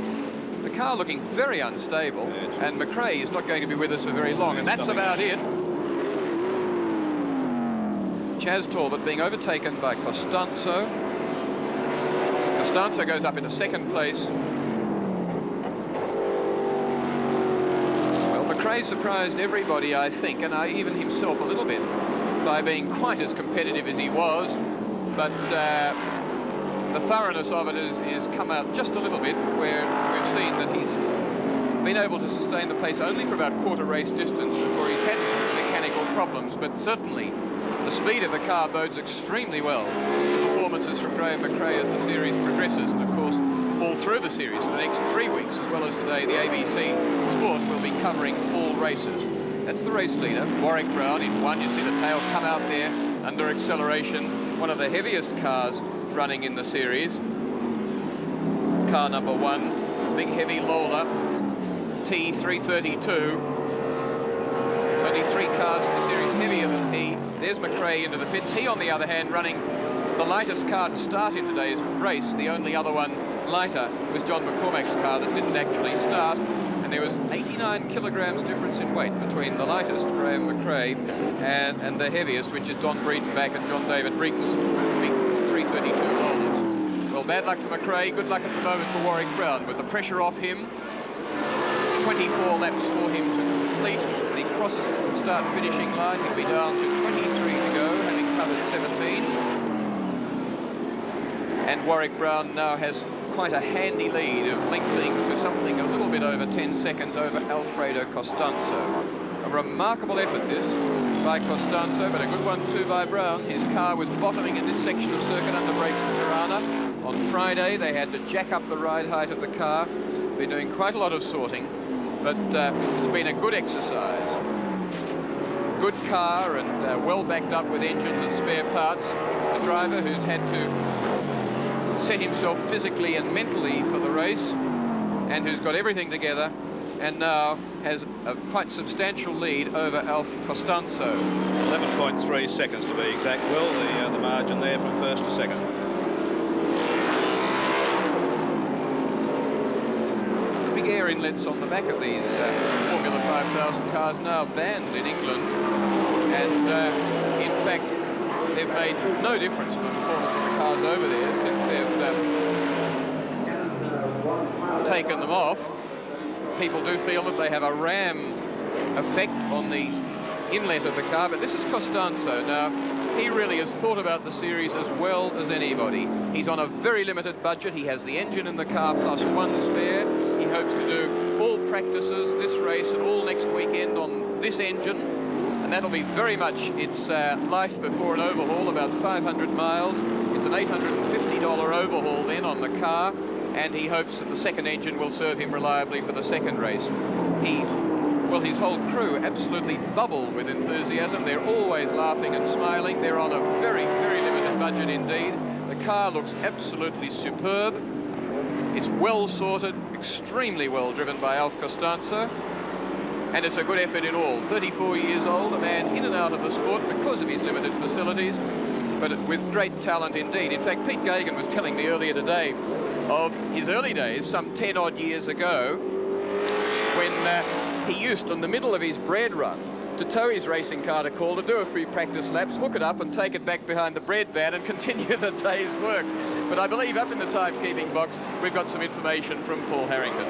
The car looking very unstable, and McRae is not going to be with us for very long, and that's about it. Chaz Talbot being overtaken by Costanzo. Costanzo goes up into second place. Well, McRae surprised everybody, I think, and even himself a little bit, by being quite as competitive as he was, but the thoroughness of it is come out just a little bit, where we've seen that he's been able to sustain the pace only for about quarter race distance before he's had mechanical problems, but certainly the speed of the car bodes extremely well to performances from Graham McRae as the series progresses, and of course all through the series for the next 3 weeks, as well as today. The ABC Sport will be covering all races. That's the race leader, Warwick Brown, in one. You see the tail come out there under acceleration. One of the heaviest cars running in the series. Car number 1, big heavy Lola, T332. Only 3 cars in the series heavier than he. There's McRae into the pits. He, on the other hand, running the lightest car to start in today's race. The only other one lighter was John McCormack's car that didn't actually start. And there was 89 kilograms difference in weight between the lightest, Graham McRae, and the heaviest, which is Don Breedenbach and John David Briggs, big 332 Lolas. Well, bad luck for McRae, good luck at the moment for Warwick Brown. With the pressure off him, 24 laps for him to complete. When he crosses the start-finishing line, he'll be down to 23 to go, having covered 17. And Warwick Brown now has quite a handy lead of lengthening to something a little bit over 10 seconds over Alfredo Costanzo. A remarkable effort this by Costanzo, but a good one too by Brown. His car was bottoming in this section of circuit under brakes for Tirana. On Friday they had to jack up the ride height of the car. They've been doing quite a lot of sorting, but it's been a good exercise. Good car and well backed up with engines and spare parts. A driver who's had to set himself physically and mentally for the race, and who's got everything together, and now has a quite substantial lead over Alf Costanzo. 11.3 seconds to be exact, Will, the margin there from first to second. The big air inlets on the back of these Formula 5000 cars now banned in England, and in fact they've made no difference to the performance of the cars over there since they've taken them off. People do feel that they have a ram effect on the inlet of the car, but this is Costanzo. Now, he really has thought about the series as well as anybody. He's on a very limited budget. He has the engine in the car plus 1 spare. He hopes to do all practices this race and all next weekend on this engine. And that'll be very much its life before an overhaul, about 500 miles. It's an $850 overhaul then on the car, and he hopes that the second engine will serve him reliably for the second race. Well, his whole crew absolutely bubble with enthusiasm. They're always laughing and smiling. They're on a very, very limited budget indeed. The car looks absolutely superb. It's well sorted, extremely well driven by Alf Costanzo. And it's a good effort in all. 34 years old, a man in and out of the sport because of his limited facilities, but with great talent indeed. In fact, Pete Gagan was telling me earlier today of his early days, some 10 odd years ago, when he used, in the middle of his bread run, to tow his racing car to call, to do a few practice laps, hook it up and take it back behind the bread van and continue the day's work. But I believe up in the timekeeping box, we've got some information from Paul Harrington.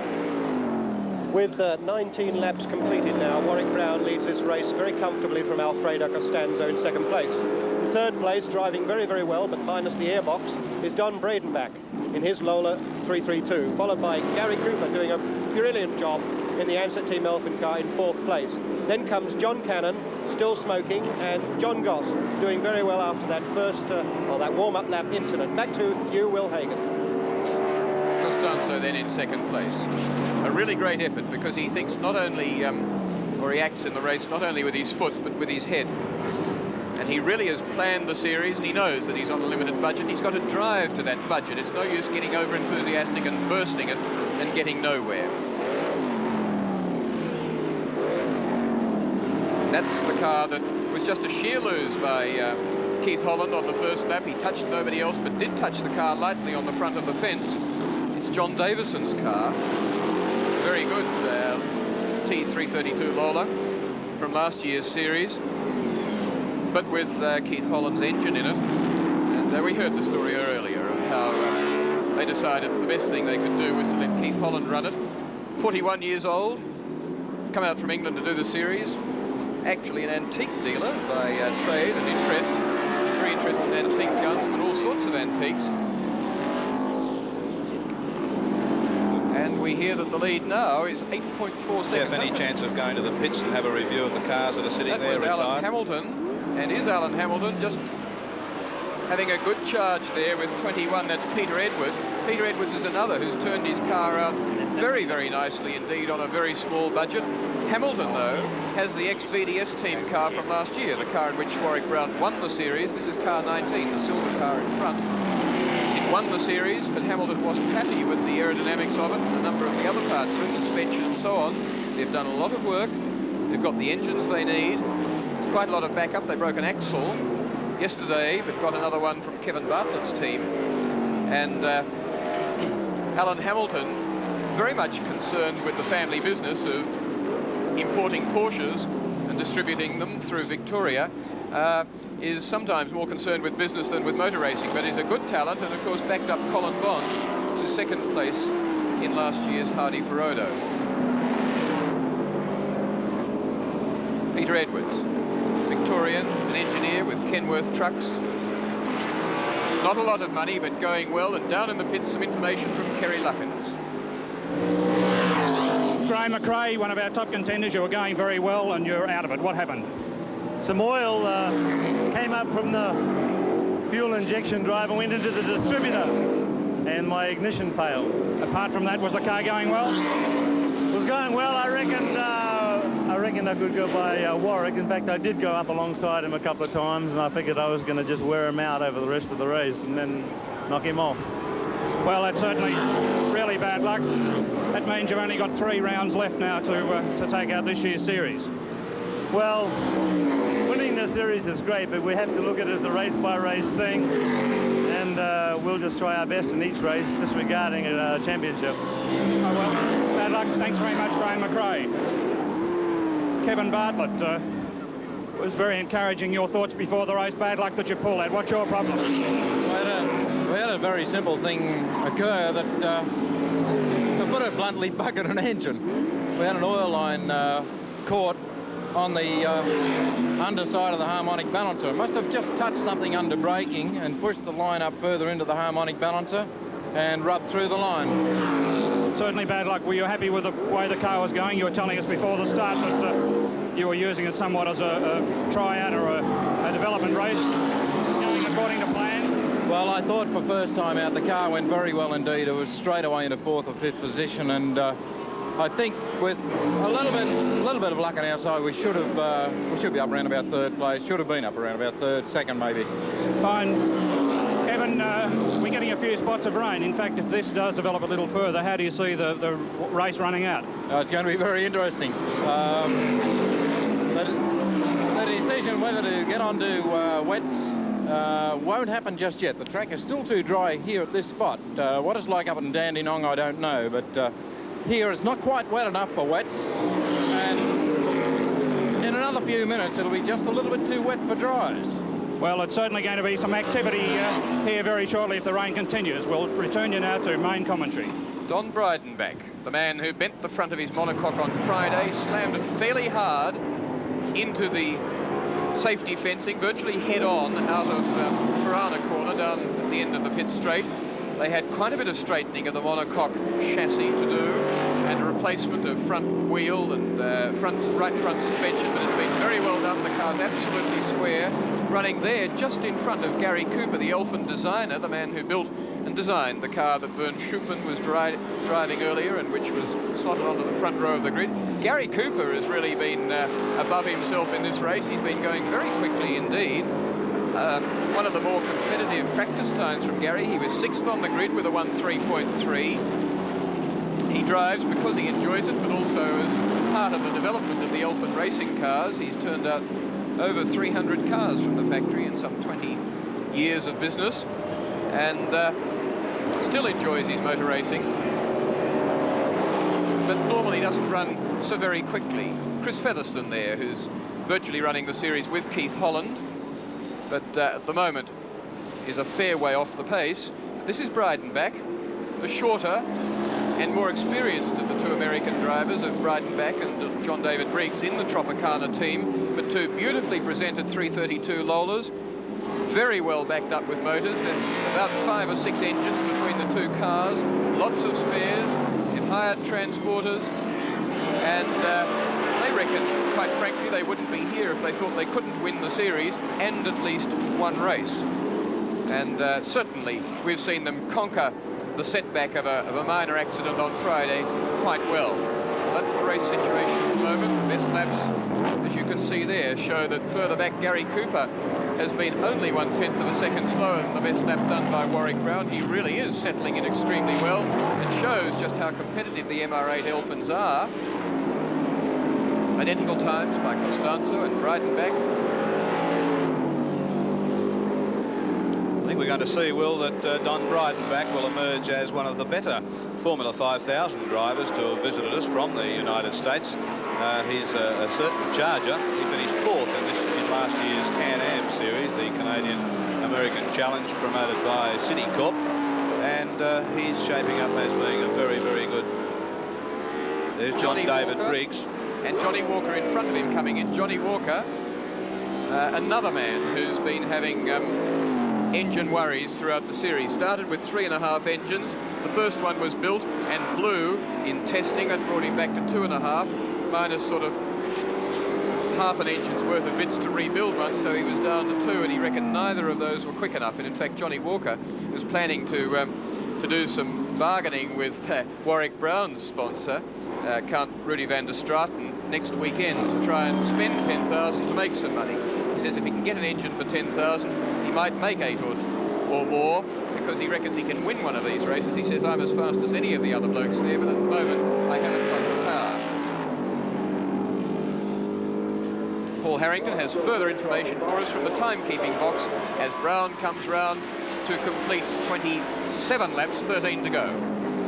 With 19 laps completed now, Warwick Brown leads this race very comfortably from Alfredo Costanzo in second place. In third place, driving very, very well, but minus the airbox, is Don Bradenbach in his Lola 332, followed by Gary Cooper doing a brilliant job in the Ansett Team Elfin car in fourth place. Then comes John Cannon, still smoking, and John Goss doing very well after that first, that warm-up lap incident. Back to you, Will Hagan. Costanzo then in second place. A really great effort, because he thinks not only, or he acts in the race not only with his foot, but with his head. And he really has planned the series, and he knows that he's on a limited budget. He's got to drive to that budget. It's no use getting over-enthusiastic and bursting it and getting nowhere. That's the car that was just a sheer lose by Keith Holland on the first lap. He touched nobody else, but did touch the car lightly on the front of the fence. It's John Davison's car. Very good T332 Lola from last year's series, but with Keith Holland's engine in it. And we heard the story earlier of how they decided the best thing they could do was to let Keith Holland run it. 41 years old, come out from England to do the series. Actually an antique dealer by trade and interest. Very interested in antique guns, but all sorts of antiques. And we hear that the lead now is 8.4 seconds. If any chance of going to the pits and have a review of the cars that are sitting there retired. That was Alan Hamilton, and is Alan Hamilton just having a good charge there with 21. That's Peter Edwards. Peter Edwards is another who's turned his car out very, very nicely indeed on a very small budget. Hamilton, though, has the ex-VDS team car from last year, the car in which Warwick Brown won the series. This is car 19, the silver car in front. It won the series, but Hamilton wasn't happy with the aerodynamics of it and a number of the other parts, so suspension and so on. They've done a lot of work. They've got the engines they need. Quite a lot of backup. They broke an axle yesterday, but got another one from Kevin Bartlett's team. And Alan Hamilton, very much concerned with the family business of importing Porsches and distributing them through Victoria, is sometimes more concerned with business than with motor racing, but is a good talent, and of course backed up Colin Bond to second place in last year's Hardy Ferodo. Peter Edwards, Victorian, an engineer with Kenworth Trucks. Not a lot of money, but going well, and down in the pits some information from Kerry Luckins. Graham McRae, one of our top contenders, you were going very well and you're out of it. What happened? Some oil came up from the fuel injection drive and went into the distributor, and my ignition failed. Apart from that, was the car going well? It was going well. I reckoned I could go by Warwick. In fact, I did go up alongside him a couple of times, and I figured I was going to just wear him out over the rest of the race and then knock him off. Well, that's certainly really bad luck. That means you've only got 3 rounds left now to take out this year's series. Well, winning the series is great, but we have to look at it as a race-by-race thing, and we'll just try our best in each race, disregarding a championship. Oh, well, bad luck. Thanks very much, Graham McRae. Kevin Bartlett, was very encouraging. Your thoughts before the race. Bad luck that you pulled that. What's your problem? We had a very simple thing occur that, to put it bluntly, buggered an engine. We had an oil line caught on the underside of the harmonic balancer. It must have just touched something under braking and pushed the line up further into the harmonic balancer and rubbed through the line. Certainly bad luck. Were you happy with the way the car was going? You were telling us before the start that you were using it somewhat as a tryout or a development race. Going according to plan? Well, I thought for first time out the car went very well indeed. It was straight away into 4th or 5th position, and I think with a little bit of luck on our side, we should be up around about 3rd place. Should have been up around about 3rd, 2nd maybe. Fine. Kevin, we're getting a few spots of rain. In fact, if this does develop a little further, how do you see the race running out? It's going to be very interesting. The decision whether to get onto wets won't happen just yet. The track is still too dry here at this spot. What it's like up in Dandenong, I don't know, but here it's not quite wet enough for wets, and in another few minutes it'll be just a little bit too wet for dries. Well, it's certainly going to be some activity here very shortly if the rain continues. We'll return you now to main commentary. Don Breidenbach, the man who bent the front of his monocoque on Friday, slammed it fairly hard into the safety fencing, virtually head-on out of Tirana corner down at the end of the pit straight. They had quite a bit of straightening of the monocoque chassis to do and a replacement of front wheel and right front suspension, but it's been very well done. The car's absolutely square, running there just in front of Gary Cooper, the Elfin designer, the man who built and designed the car that Vern Schuppen was driving earlier and which was slotted onto the front row of the grid. Gary Cooper has really been above himself in this race. He's been going very quickly indeed. One of the more competitive practice times from Gary. He was 6th on the grid with a 1:3.3. He drives because he enjoys it, but also as part of the development of the Elfin racing cars. He's turned out over 300 cars from the factory in some 20 years of business, and still enjoys his motor racing, but normally doesn't run so very quickly. Chris Featherstone there, who's virtually running the series with Keith Holland, but at the moment is a fair way off the pace. This is Breidenbach, the shorter and more experienced of the two American drivers of Breidenbach and John David Briggs in the Tropicana team, but two beautifully presented 332 Lolas, very well backed up with motors. There's about 5 or 6 engines between the two cars, lots of spares, in hired transporters, and they reckon, quite frankly, they wouldn't be here if they thought they couldn't win the series and at least one race. And certainly we've seen them conquer the setback of a minor accident on Friday quite well. That's the race situation at the moment. The best laps, as you can see there, show that further back Gary Cooper has been only 1/10 of a second slower than the best lap done by Warwick Brown. He really is settling in extremely well and shows just how competitive the MR8 Elfins are. Identical times by Costanzo and Breidenbach. I think we're going to see, Will, that Don Breidenbach will emerge as one of the better Formula 5000 drivers to have visited us from the United States. He's a certain charger. He finished 4th in last year's Can-Am series, the Canadian-American Challenge promoted by Citicorp, and he's shaping up as being a very, very good. There's John David Briggs. And Johnny Walker in front of him coming in. Johnny Walker, another man who's been having engine worries throughout the series. Started with 3.5 engines. The first one was built and blew in testing. That brought him back to 2.5, minus sort of half an engine's worth of bits to rebuild one, so he was down to 2, and he reckoned neither of those were quick enough. And in fact, Johnny Walker was planning to do some bargaining with Warwick Brown's sponsor, Count Rudy van der Straten, next weekend to try and spend 10,000 to make some money. He says if he can get an engine for 10,000, he might make 8 or more, because he reckons he can win one of these races. He says, I'm as fast as any of the other blokes there, but at the moment, I haven't got the power. Paul Harrington has further information for us from the timekeeping box as Brown comes round to complete 27 laps, 13 to go.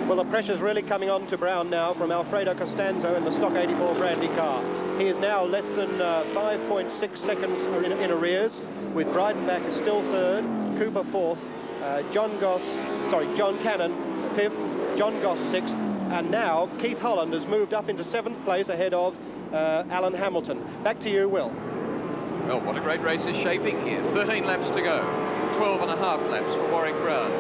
Well, the pressure's really coming on to Brown now from Alfredo Costanzo in the Stock 84 Brandy car. He is now less than 5.6 seconds in arrears, with Breidenbach is still 3rd, Cooper 4th, John Cannon 5th, John Goss 6th, and now Keith Holland has moved up into 7th place ahead of Alan Hamilton. Back to you, Will. Well, what a great race is shaping here. 13 laps to go, 12.5 laps for Warwick Brown.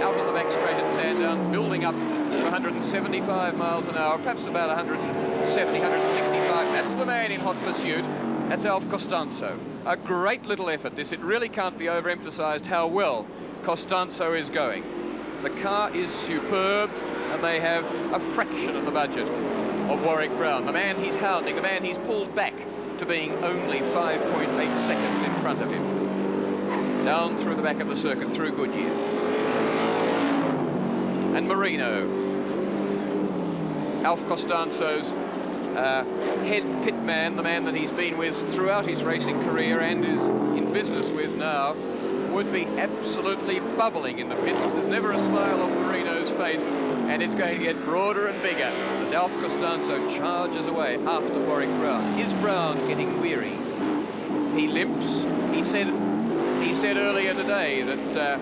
Out on the back straight at Sandown, building up to 175 miles an hour, perhaps about 170, 165. That's the man in hot pursuit. That's Alf Costanzo. A great little effort, this. It really can't be overemphasized how well Costanzo is going. The car is superb, and they have a fraction of the budget of Warwick Brown. The man he's hounding, the man he's pulled back to being only 5.8 seconds in front of him. Down through the back of the circuit, through Goodyear. And Marino, Alf Costanzo's head pit man, the man that he's been with throughout his racing career and is in business with now, would be absolutely bubbling in the pits. There's never a smile off Marino's face, and it's going to get broader and bigger as Alf Costanzo charges away after Warwick Brown. Is Brown getting weary? He limps. He said earlier today that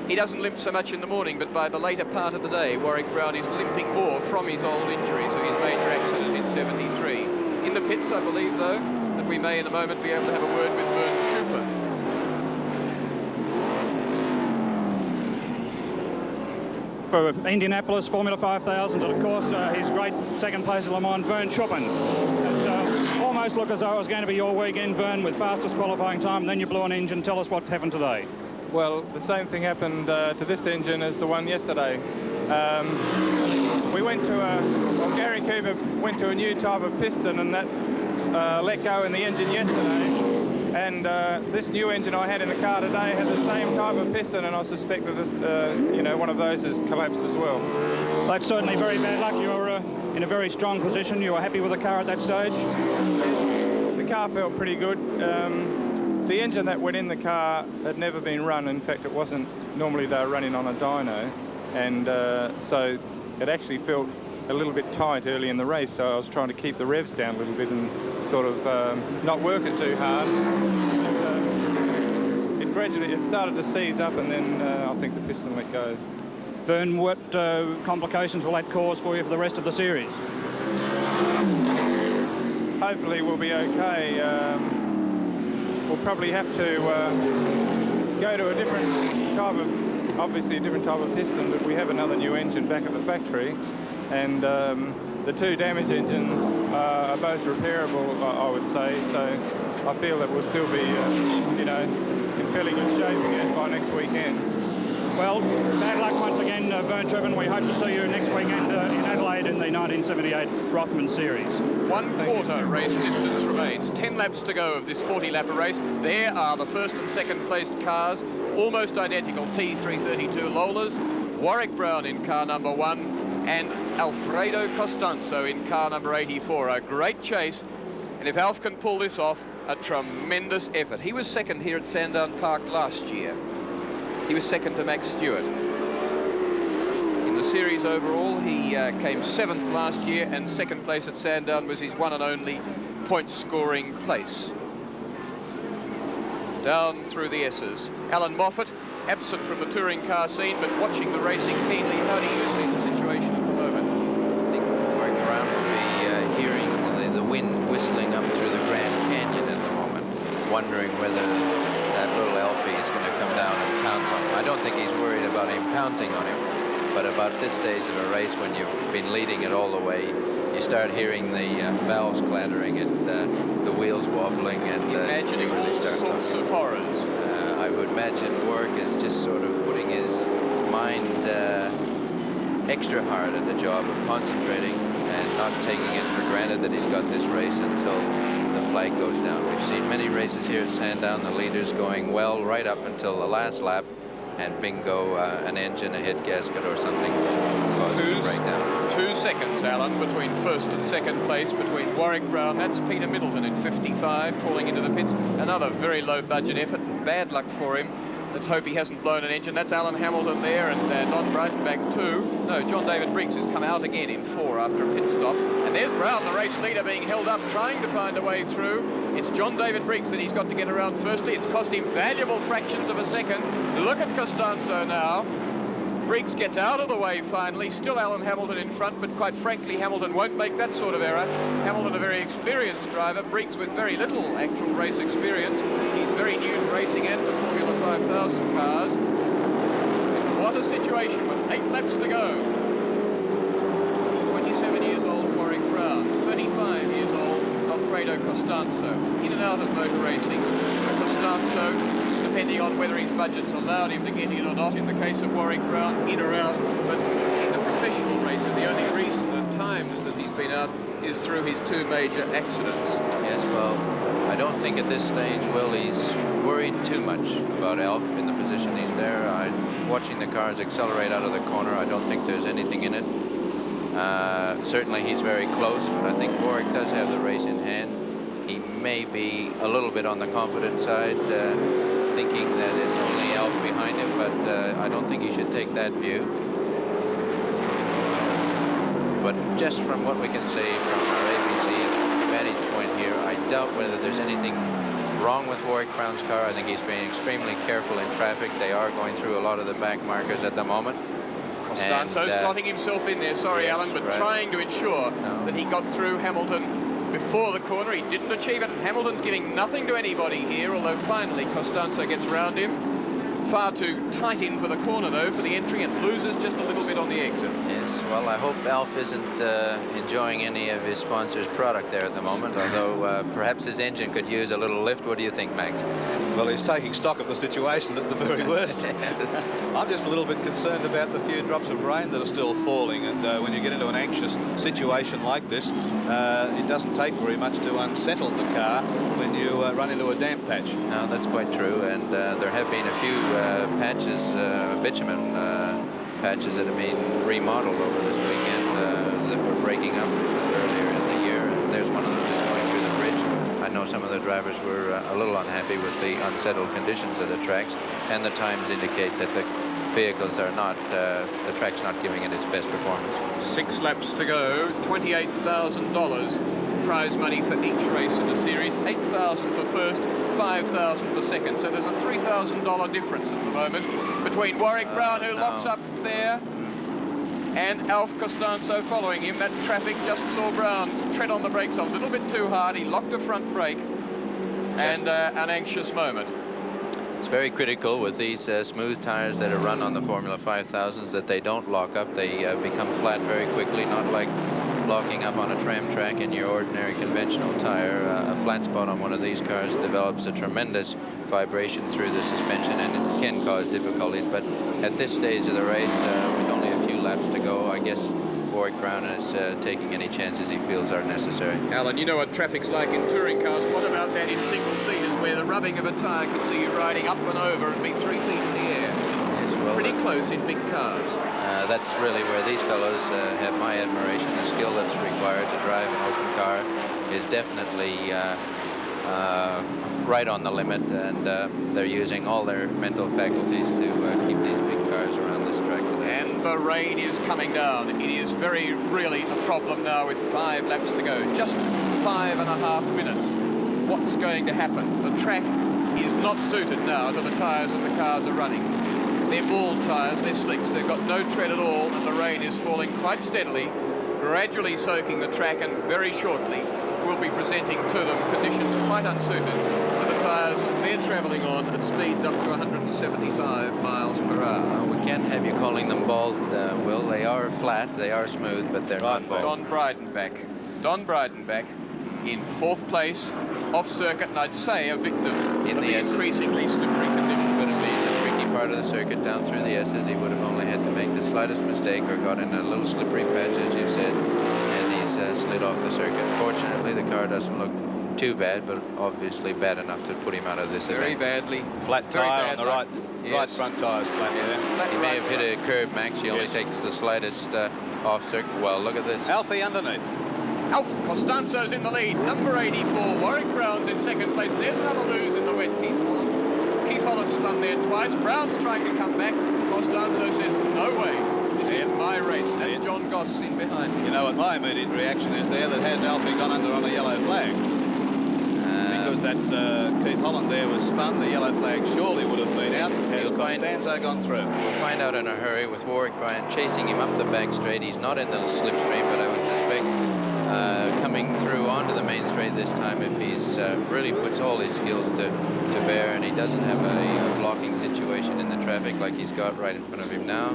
He doesn't limp so much in the morning, but by the later part of the day, Warwick Brown is limping more from his old injury, so his major accident in 73. In the pits, I believe, though, that we may in a moment be able to have a word with Vern Schuper. For Indianapolis Formula 5000, and of course his great second place at Le Mans, Vern Schuppen. It almost looked as though it was going to be your weekend, Vern, with fastest qualifying time, and then you blew an engine. Tell us what happened today. Well, the same thing happened to this engine as the one yesterday. We went to Gary Cooper went to a new type of piston, and that let go in the engine yesterday. And this new engine I had in the car today had the same type of piston, and I suspect that this, one of those has collapsed as well. That's certainly very bad luck. You're in a very strong position. You were happy with the car at that stage? Yes, the car felt pretty good. The engine that went in the car had never been run. In fact, it wasn't. Normally they're running on a dyno, and so it actually felt a little bit tight early in the race, so I was trying to keep the revs down a little bit and sort of not work it too hard. And, it started to seize up, and then I think the piston let go. Vern, what complications will that cause for you for the rest of the series? Hopefully we'll be okay. We'll probably have to go to a different type of, obviously a different type of piston, but we have another new engine back at the factory, and the two damaged engines are both repairable, I would say, so I feel that we'll still be, in fairly good shape again by next weekend. Well, bad luck once again, Vern Schuppen. We hope to see you next weekend in Adelaide in the 1978 Rothmans Series. 1/4 race distance remains. 10 laps to go of this 40-lap race. There are the first and second placed cars, almost identical T332 Lolas. Warwick Brown in car number 1 and Alfredo Costanzo in car number 84. A great chase, and if Alf can pull this off, a tremendous effort. He was second here at Sandown Park last year. He was second to Max Stewart. In the series overall, he came 7th last year, and second place at Sandown was his one and only point-scoring place. Down through the S's. Alan Moffat, absent from the touring car scene, but watching the racing keenly. How do you see the situation at the moment? I think Warwick Brown will be hearing the wind whistling up through the Grand Canyon at the moment, wondering whether that little Alfie is going to come down and pounce on him. I don't think he's worried about him pouncing on him, but about this stage of a race, when you've been leading it all the way, you start hearing the valves clattering and the wheels wobbling, and imagining all sorts of horrors. I would imagine Warwick is just sort of putting his mind extra hard at the job of concentrating and not taking it for granted that he's got this race until the flag goes down. We've seen many races here at Sandown, the leaders going well right up until the last lap, and bingo, an engine, a head gasket or something causes a breakdown. 2 seconds, Alan, between first and second place, between Warwick Brown. That's Peter Middleton in 55, pulling into the pits. Another very low budget effort. Bad luck for him. Let's hope he hasn't blown an engine. That's Alan Hamilton there, and Don Breitenbach too. No, John David Briggs has come out again in 4 after a pit stop. And there's Brown, the race leader, being held up, trying to find a way through. It's John David Briggs that he's got to get around firstly. It's cost him valuable fractions of a second. Look at Costanzo now. Briggs gets out of the way finally. Still Alan Hamilton in front, but quite frankly, Hamilton won't make that sort of error. Hamilton, a very experienced driver. Briggs with very little actual race experience. He's very new to racing and to Formula 5000 cars. And what a situation with 8 laps to go. 27 years old, Warwick Brown. 35 years old, Alfredo Costanzo. In and out of motor racing. Costanzo, depending on whether his budget's allowed him to get in or not. In the case of Warwick Brown, in or out, but he's a professional racer. The only reason the times that he's been out is through his 2 major accidents. Yes, well, I don't think at this stage, Will, he's worried too much about Alf in the position he's there. Watching the cars accelerate out of the corner, I don't think there's anything in it. Certainly he's very close, but I think Warwick does have the race in hand. He may be a little bit on the confident side, thinking that it's only Alf behind him, but I don't think he should take that view. But just from what we can see from our ABC vantage point here, I doubt whether there's anything wrong with Warwick Brown's car. I think he's being extremely careful in traffic. They are going through a lot of the back markers at the moment. Costanzo slotting himself in there, sorry, yes, Alan, but trying to ensure that he got through Hamilton before the corner. He didn't achieve it, and Hamilton's giving nothing to anybody here, although finally Costanzo gets round him. Far too tight in for the corner, though, for the entry, and loses just a little bit on the exit. Yes, well, I hope Alf isn't enjoying any of his sponsor's product there at the moment, although perhaps his engine could use a little lift. What do you think, Max? Well, he's taking stock of the situation at the very worst. I'm just a little bit concerned about the few drops of rain that are still falling, and when you get into an anxious situation like this, it doesn't take very much to unsettle the car when you run into a damp patch. No, that's quite true, and there have been a few patches, bitumen patches that have been remodeled over this weekend that were breaking up earlier in the year, and there's one of them just going through the bridge. I know some of the drivers were a little unhappy with the unsettled conditions of the tracks, and the times indicate that the vehicles are not, the track's not giving it its best performance. 6 laps to go, $28,000 prize money for each race in the series, $8,000 for first, $5,000 for second. So there's a $3,000 difference at the moment between Warwick Brown, who locks up there, and Alf Costanzo following him. That traffic just saw Brown tread on the brakes a little bit too hard. He locked a front brake, and an anxious moment. It's very critical with these smooth tires that are run on the Formula 5000s that they don't lock up. They become flat very quickly, not like locking up on a tram track in your ordinary conventional tire. A flat spot on one of these cars develops a tremendous vibration through the suspension, and it can cause difficulties. But at this stage of the race, with only a few laps to go, I guess Warwick Brown is taking any chances he feels are necessary. Alan, you know what traffic's like in touring cars. What about that in single-seaters where the rubbing of a tyre can see you riding up and over and be 3 feet in the air? Yes, well, pretty close in big cars. That's really where these fellows have my admiration. The skill that's required to drive an open car is definitely right on the limit, and they're using all their mental faculties to keep these big cars around this track today. And the rain is coming down. It is very really a problem now with 5 laps to go. Just 5.5 minutes. What's going to happen? The track is not suited now to the tyres that the cars are running. They're ball tyres, they're slicks, they've got no tread at all, and the rain is falling quite steadily, gradually soaking the track, and very shortly we'll be presenting to them conditions quite unsuited to the tyres they're travelling on at speeds up to 175 miles per hour. Well, we can't have you calling them bald, Will. They are flat, they are smooth, but they're not bald. Don Breidenbach in 4th place, off circuit, and I'd say a victim of the increasingly slippery conditions. Could have been a tricky part of the circuit down through the S's. He would have only had to make the slightest mistake or got in a little slippery patch, as you said, and he's slid off the circuit. Fortunately, the car doesn't look too bad, but obviously bad enough to put him out of this very event. badly. Flat tyre on the right, right front tyre's flat. Yes. He may have hit a curb, Max. He only takes the slightest off circuit. Well, look at this. Alfie underneath. Alf Costanzo's in the lead, number 84. Warwick Brown's in 2nd place. There's another lose in the wet. Keith Holland spun there twice. Brown's trying to come back. Costanzo says, no way. This is my race. That's John Goss in behind me. You know what my immediate reaction is there? That has Alfie gone under on a yellow flag? Because that Keith Holland there was spun, the yellow flag surely would have been out. Has Costanzo gone through? We'll find out in a hurry with Warwick Brown chasing him up the back straight. He's not in the slipstream, but I would suspect coming through onto the main straight this time if he's really puts all his skills to bear, and he doesn't have a blocking situation in the traffic like he's got right in front of him now.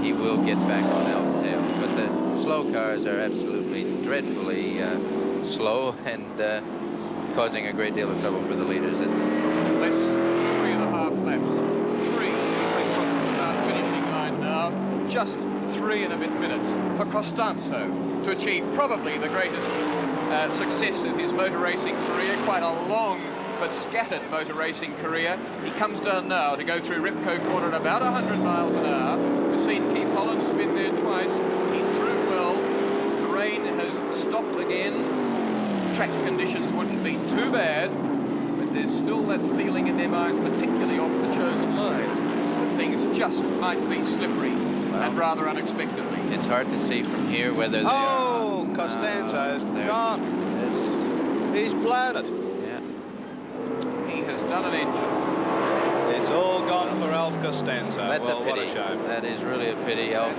He will get back on Al's tail, but the slow cars are absolutely dreadfully slow and causing a great deal of trouble for the leaders at this moment. Less 3.5 laps. 3 across the start-finishing line now. Just 3 and a bit minutes for Costanzo to achieve probably the greatest success of his motor racing career. Quite a long but scattered motor racing career. He comes down now to go through Ripco Corner at about 100 miles an hour. We've seen Keith Holland spin there twice. He's through well. The rain has stopped again. Track conditions wouldn't be too bad, but there's still that feeling in their mind, particularly off the chosen line, that things just might be slippery and rather unexpectedly. It's hard to see from here whether they Costanzo's gone. He's blown it. Yeah. He has done an engine. It's all gone for Alf Costanzo. That's well, a pity. What a shame. That is really a pity. Alf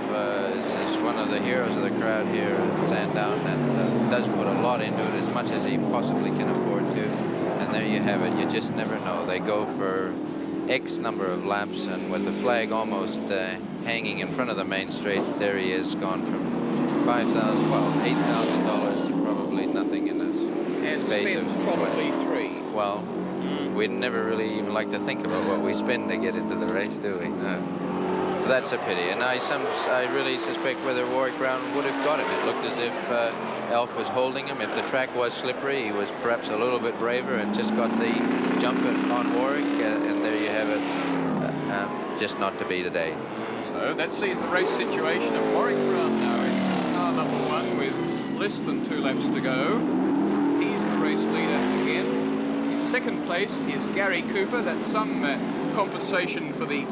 is one of the heroes of the crowd here at Sandown, and does put a lot into it, as much as he possibly can afford to. And there you have it. You just never know. They go for X number of laps, and with the flag almost hanging in front of the main straight, there he is, gone from $5,000, well, $8,000 to probably nothing in a space of probably 3. Well, we'd never really even like to think about what we spend to get into the race, do we? No. But that's a pity. And I really suspect whether Warwick Brown would have got him. It looked as if Alf was holding him. If the track was slippery, he was perhaps a little bit braver and just got the jump on Warwick. And there you have it. Just not to be today. So that sees the race situation of Warwick Brown now in car number 1 with less than 2 laps to go. He's the race leader again. In second place is Gary Cooper. That's some compensation for the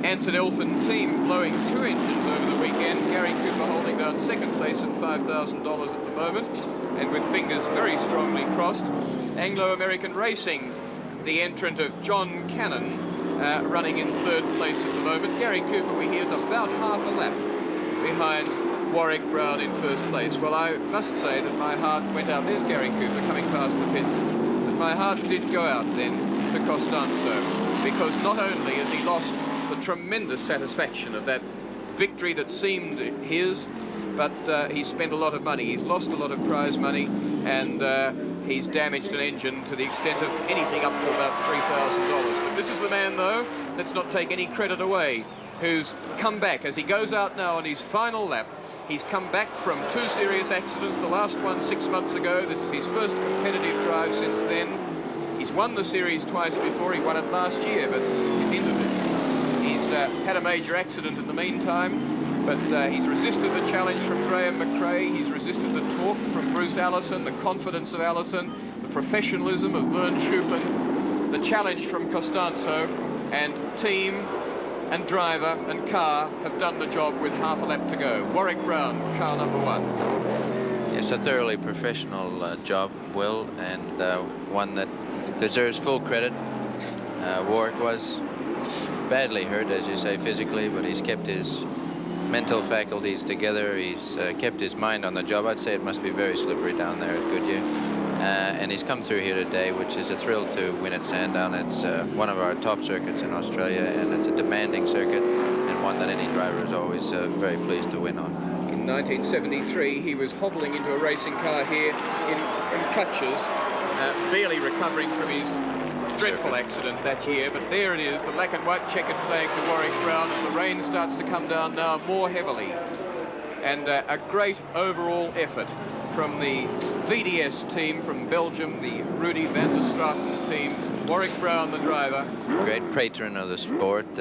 Ansett Elfin team blowing 2 engines over the weekend. Gary Cooper holding down second place at $5,000 at the moment, and with fingers very strongly crossed. Anglo-American Racing, the entrant of John Cannon, running in third place at the moment. Gary Cooper, we hear, is about half a lap behind Warwick Brown in first place. Well, I must say that my heart went out. There's Gary Cooper coming past the pits. But my heart did go out then to Costanzo, because not only has he lost the tremendous satisfaction of that victory that seemed his, but he's spent a lot of money. He's lost a lot of prize money, and he's damaged an engine to the extent of anything up to about $3,000. But this is the man, though, let's not take any credit away, who's come back as he goes out now on his final lap. He's come back from 2 serious accidents, the last one 6 months ago. This is his first competitive drive since then. He's won the series twice before. He won it last year, but he's into it. He's had a major accident in the meantime, but he's resisted the challenge from Graham McRae. He's resisted the talk from Bruce Allison, the confidence of Allison, the professionalism of Vern Schuppen, the challenge from Costanzo, and team and driver and car have done the job with half a lap to go. Warwick Brown, car number 1. Yes, a thoroughly professional job, Will, and one that deserves full credit. Warwick was badly hurt, as you say, physically, but he's kept his mental faculties together. He's kept his mind on the job. I'd say it must be very slippery down there at Goodyear. And he's come through here today, which is a thrill to win at Sandown. It's one of our top circuits in Australia, and it's a demanding circuit, and one that any driver is always very pleased to win on. In 1973, he was hobbling into a racing car here in crutches, barely recovering from his dreadful accident that year. But there it is, the black and white checkered flag to Warwick Brown as the rain starts to come down now more heavily. And a great overall effort from the VDS team from Belgium, the Rudy van der Straten team. Warwick Brown, the driver. Great patron of the sport,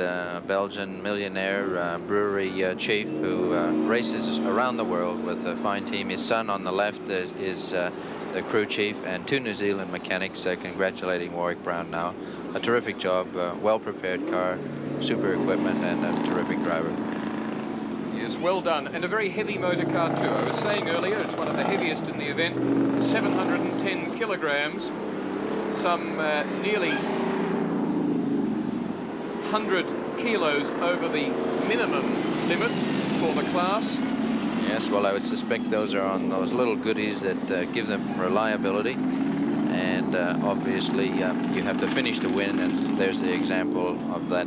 Belgian millionaire, brewery chief, who races around the world with a fine team. His son on the left is the crew chief, and 2 New Zealand mechanics congratulating Warwick Brown now. A terrific job, well-prepared car, super equipment, and a terrific driver. Yes, well done, and a very heavy motor car too. I was saying earlier, it's one of the heaviest in the event, 710 kilograms, some nearly 100 kilos over the minimum limit for the class. Yes, well, I would suspect those are on those little goodies that give them reliability, and obviously you have to finish to win, and there's the example of that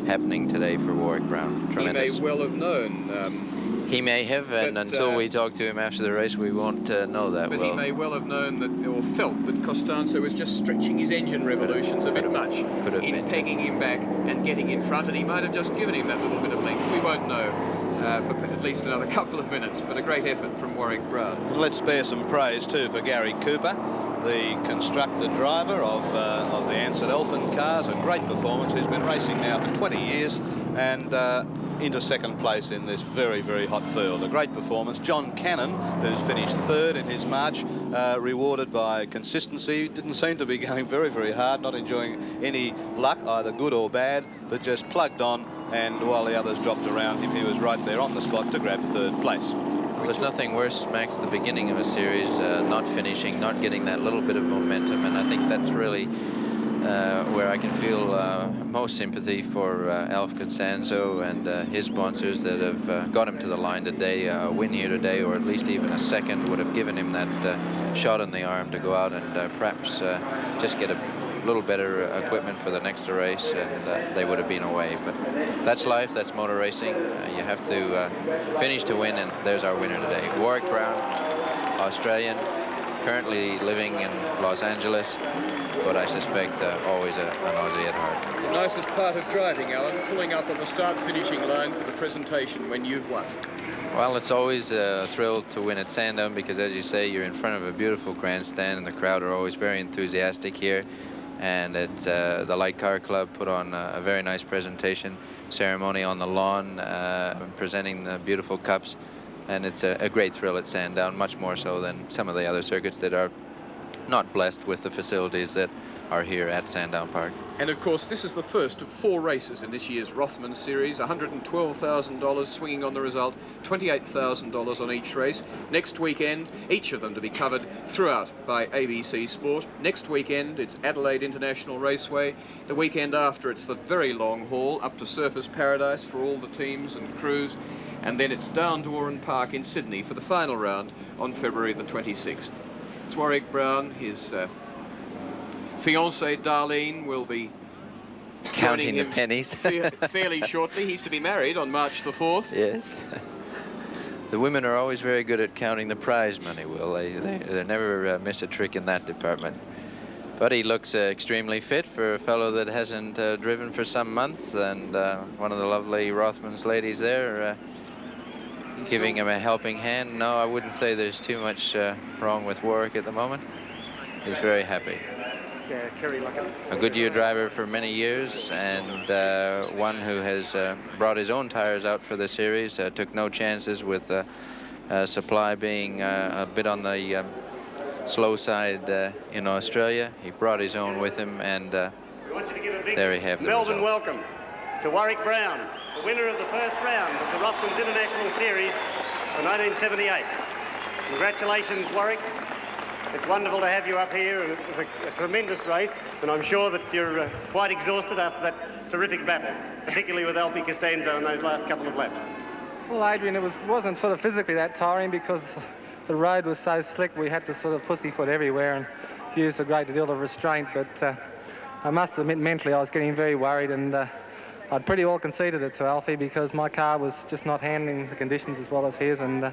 happening today for Warwick Brown. Tremendous. He may well have known. He may have, and until we talk to him after the race, we won't know that. But well. He may well have known that, or felt that Costanzo was just stretching his engine revolutions a bit much in pegging him back and getting in front, and he might have just given him that little bit of length. We won't know for at least another couple of minutes, but a great effort from Warwick Brown. And let's spare some praise too for Gary Cooper, the constructor driver of the Ansett Elfin cars. A great performance. He's been racing now for 20 years and into second place in this very, very hot field. A great performance. John Cannon, who's finished third in his march, rewarded by consistency. Didn't seem to be going very, very hard, not enjoying any luck, either good or bad, but just plugged on, and while the others dropped around him, he was right there on the spot to grab third place. Well, there's nothing worse, Max, the beginning of a series, not finishing, not getting that little bit of momentum, and I think that's really where I can feel most sympathy for Alf Costanzo and his sponsors that have got him to the line today. A win here today, or at least even a second, would have given him that shot in the arm to go out and perhaps just get a little better equipment for the next race, and they would have been away. But that's life, that's motor racing. You have to finish to win, and there's our winner today. Warwick Brown, Australian, currently living in Los Angeles, but I suspect always an Aussie at heart. The nicest part of driving, Alan, pulling up on the start-finishing line for the presentation when you've won. Well, it's always a thrill to win at Sandown because, as you say, you're in front of a beautiful grandstand, and the crowd are always very enthusiastic here. And it's the Light Car Club put on a very nice presentation ceremony on the lawn, presenting the beautiful cups. And it's a great thrill at Sandown, much more so than some of the other circuits that are not blessed with the facilities that are here at Sandown Park. And of course, this is the first of 4 races in this year's Rothmans series. $112,000 swinging on the result, $28,000 on each race. Next weekend, each of them to be covered throughout by ABC Sport. Next weekend, it's Adelaide International Raceway. The weekend after, it's the very long haul up to Surfers Paradise for all the teams and crews. And then it's down to Oran Park in Sydney for the final round on February the 26th. It's Warwick Brown, his fiancée Darlene will be counting the pennies fairly shortly. He's to be married on March the 4th. Yes. The women are always very good at counting the prize money, Will. They never miss a trick in that department. But he looks extremely fit for a fellow that hasn't driven for some months, and one of the lovely Rothmans ladies there giving him a helping hand. No, I wouldn't say there's too much wrong with Warwick at the moment. He's very happy. A Goodyear driver for many years, and one who has brought his own tires out for the series, took no chances with supply being a bit on the slow side in Australia. He brought his own with him, and there we have the Melbourne results. welcome to Warwick Brown, the winner of the first round of the Rothmans International Series for 1978. Congratulations, Warwick. It's wonderful to have you up here, and it was a tremendous race, and I'm sure that you're quite exhausted after that terrific battle, particularly with Alfie Costanzo in those last couple of laps. Well, Adrian, it wasn't sort of physically that tiring because the road was so slick we had to sort of pussyfoot everywhere and use a great deal of restraint, but I must admit mentally I was getting very worried, and I'd pretty well conceded it to Alfie because my car was just not handling the conditions as well as his, and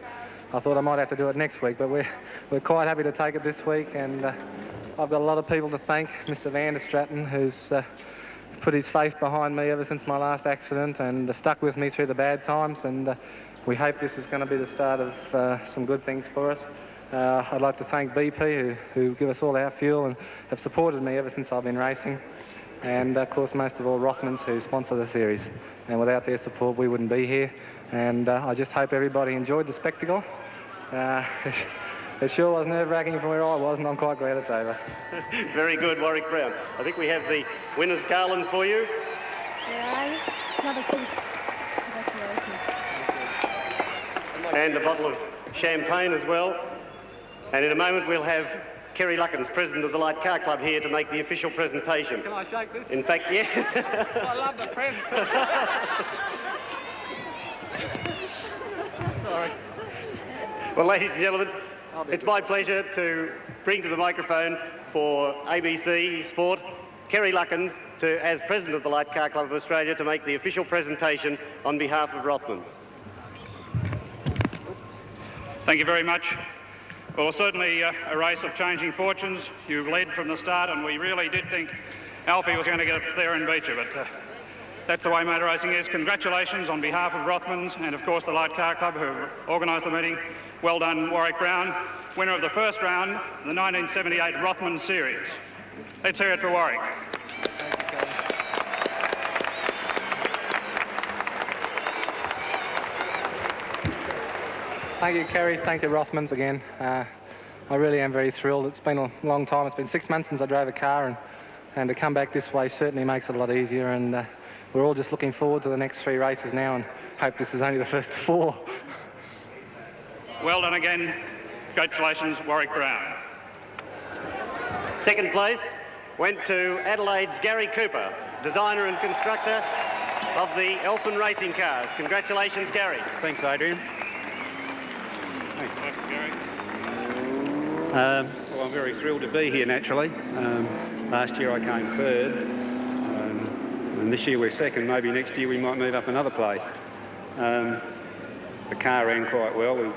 I thought I might have to do it next week, but we're quite happy to take it this week, and I've got a lot of people to thank. Mr. Van der Straten, who's put his faith behind me ever since my last accident and stuck with me through the bad times, and we hope this is going to be the start of some good things for us. I'd like to thank BP, who give us all our fuel and have supported me ever since I've been racing, and of course most of all Rothmans, who sponsor the series, and without their support we wouldn't be here. And I just hope everybody enjoyed the spectacle. It sure was nerve-wracking from where I was, and I'm quite glad it's over. Very good, Warwick Brown. I think we have the winner's garland for you. Yeah, another piece. And a bottle of champagne as well. And in a moment we'll have Kerry Luckins, President of the Light Car Club, here to make the official presentation. Can I shake this? In fact, yeah. I love the pen. Sorry. Well, ladies and gentlemen, it's my pleasure to bring to the microphone for ABC Sport Kerry Luckins, as President of the Light Car Club of Australia, to make the official presentation on behalf of Rothmans. Thank you very much. Well, certainly a race of changing fortunes. You led from the start, and we really did think Alfie was going to get up there and beat you, but that's the way motor racing is. Congratulations on behalf of Rothmans and, of course, the Light Car Club, who have organised the meeting. Well done, Warwick Brown, winner of the first round of the 1978 Rothmans Series. Let's hear it for Warwick. Thank you, Kerry. Thank you, Rothmans, again. I really am very thrilled. It's been a long time. It's been 6 months since I drove a car, and to come back this way certainly makes it a lot easier, and we're all just looking forward to the next 3 races now and hope this is only the first of 4. Well done again. Congratulations, Warwick Brown. Second place went to Adelaide's Gary Cooper, designer and constructor of the Elfin racing cars. Congratulations, Gary. Thanks, Adrian. Thanks, Gary. Well, I'm very thrilled to be here, naturally. Last year I came third, and this year we're second. Maybe next year we might move up another place. The car ran quite well. We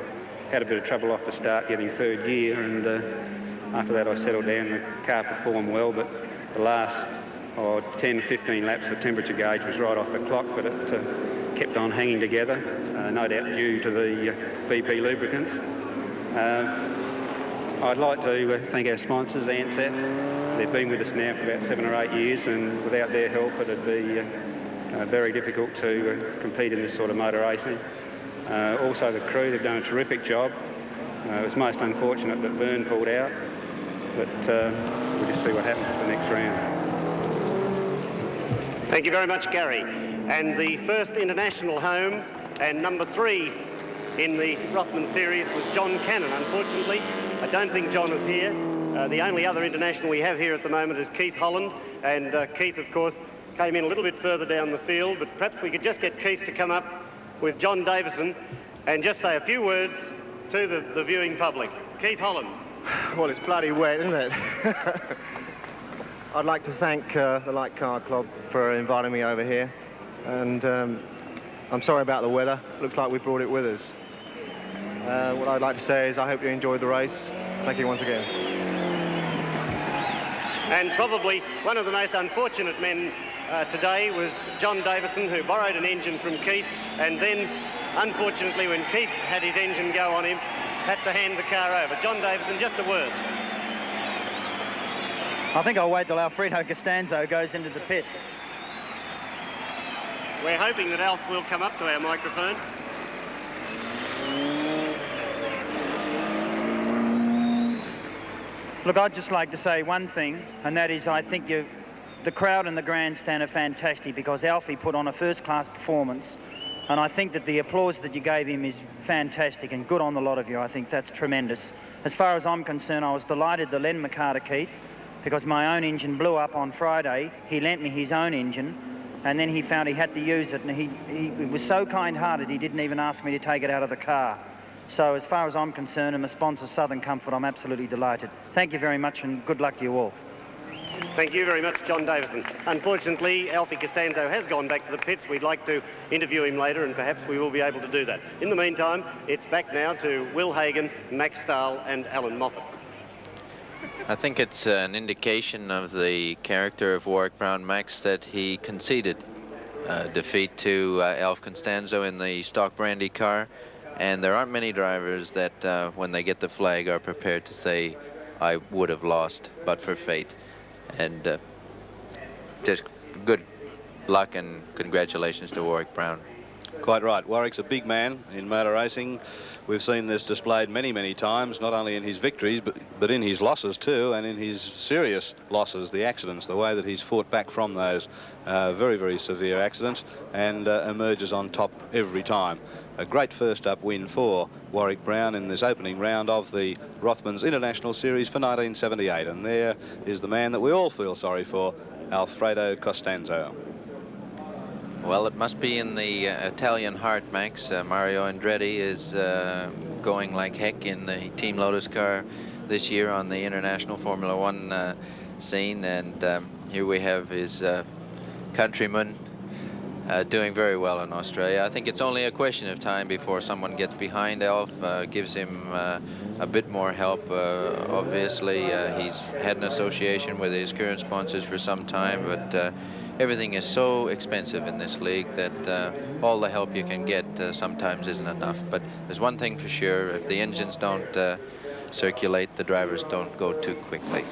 had a bit of trouble off the start getting third gear, and after that I settled down. The car performed well, but the last 10, 15 laps the temperature gauge was right off the clock, but it kept on hanging together, no doubt due to the BP lubricants. I'd like to thank our sponsors, ANSAT. They've been with us now for about 7 or 8 years, and without their help it'd be very difficult to compete in this sort of motor racing. Also the crew, they've done a terrific job. It was most unfortunate that Vern pulled out, but we'll just see what happens at the next round. Thank you very much, Gary. And the first international home and number 3 in the Rothmans series was John Cannon. Unfortunately, I don't think John is here. The only other international we have here at the moment is Keith Holland, and Keith, of course, came in a little bit further down the field, but perhaps we could just get Keith to come up with John Davison and just say a few words to the viewing public. Keith Holland. Well, it's bloody wet, isn't it? I'd like to thank the Light Car Club for inviting me over here, and I'm sorry about the weather. Looks like we brought it with us. What I'd like to say is I hope you enjoyed the race. Thank you once again. And probably one of the most unfortunate men today was John Davison, who borrowed an engine from Keith, and then, unfortunately, when Keith had his engine go on him, had to hand the car over. John Davison, just a word. I think I'll wait till Alfredo Costanzo goes into the pits. We're hoping that Alf will come up to our microphone. Look, I'd just like to say one thing, and that is I think the crowd and the grandstand are fantastic, because Alfie put on a first-class performance, and I think that the applause that you gave him is fantastic, and good on the lot of you. I think that's tremendous. As far as I'm concerned, I was delighted to lend my car to Keith, because my own engine blew up on Friday. He lent me his own engine, and then he found he had to use it, and he was so kind-hearted he didn't even ask me to take it out of the car. So as far as I'm concerned, and my sponsor Southern Comfort, I'm absolutely delighted. Thank you very much, and good luck to you all. Thank you very much, John Davison. Unfortunately, Alfie Costanzo has gone back to the pits. We'd like to interview him later, and perhaps we will be able to do that. In the meantime, it's back now to Will Hagan, Max Stahl and Alan Moffat. I think it's an indication of the character of Warwick Brown Max that he conceded defeat to Alf Costanzo in the stock brandy car, and there aren't many drivers that when they get the flag are prepared to say I would have lost but for fate. And just good luck and congratulations to Warwick Brown. Quite right. Warwick's a big man in motor racing. We've seen this displayed many, many times, not only in his victories, but in his losses too, and in his serious losses, the accidents, the way that he's fought back from those very, very severe accidents, and emerges on top every time. A great first-up win for Warwick Brown in this opening round of the Rothmans International Series for 1978. And there is the man that we all feel sorry for, Alfredo Costanzo. Well, it must be in the Italian heart, Max. Mario Andretti is going like heck in the Team Lotus car this year on the International Formula One scene, and here we have his countryman doing very well in Australia. I think it's only a question of time before someone gets behind Alf, gives him a bit more help. Obviously, he's had an association with his current sponsors for some time, but everything is so expensive in this league that all the help you can get sometimes isn't enough. But there's one thing for sure: if the engines don't circulate, the drivers don't go too quickly.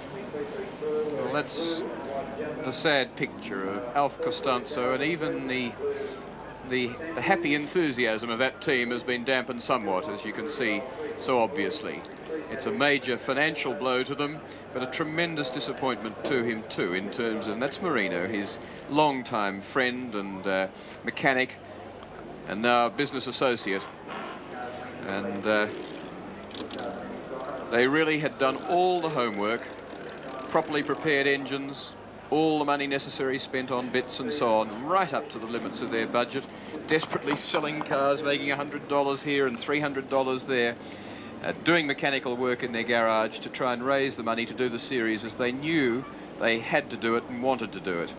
Well, that's the sad picture of Alf Costanzo, and even the happy enthusiasm of that team has been dampened somewhat, as you can see so obviously. It's a major financial blow to them, but a tremendous disappointment to him too, in terms of, and that's Marino, his longtime friend and mechanic, and now business associate. And They really had done all the homework, properly prepared engines, all the money necessary spent on bits and so on, right up to the limits of their budget, desperately selling cars, making $100 here and $300 there, doing mechanical work in their garage to try and raise the money to do the series as they knew they had to do it and wanted to do it.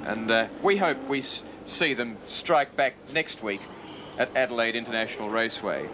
And we hope we see them strike back next week at Adelaide International Raceway.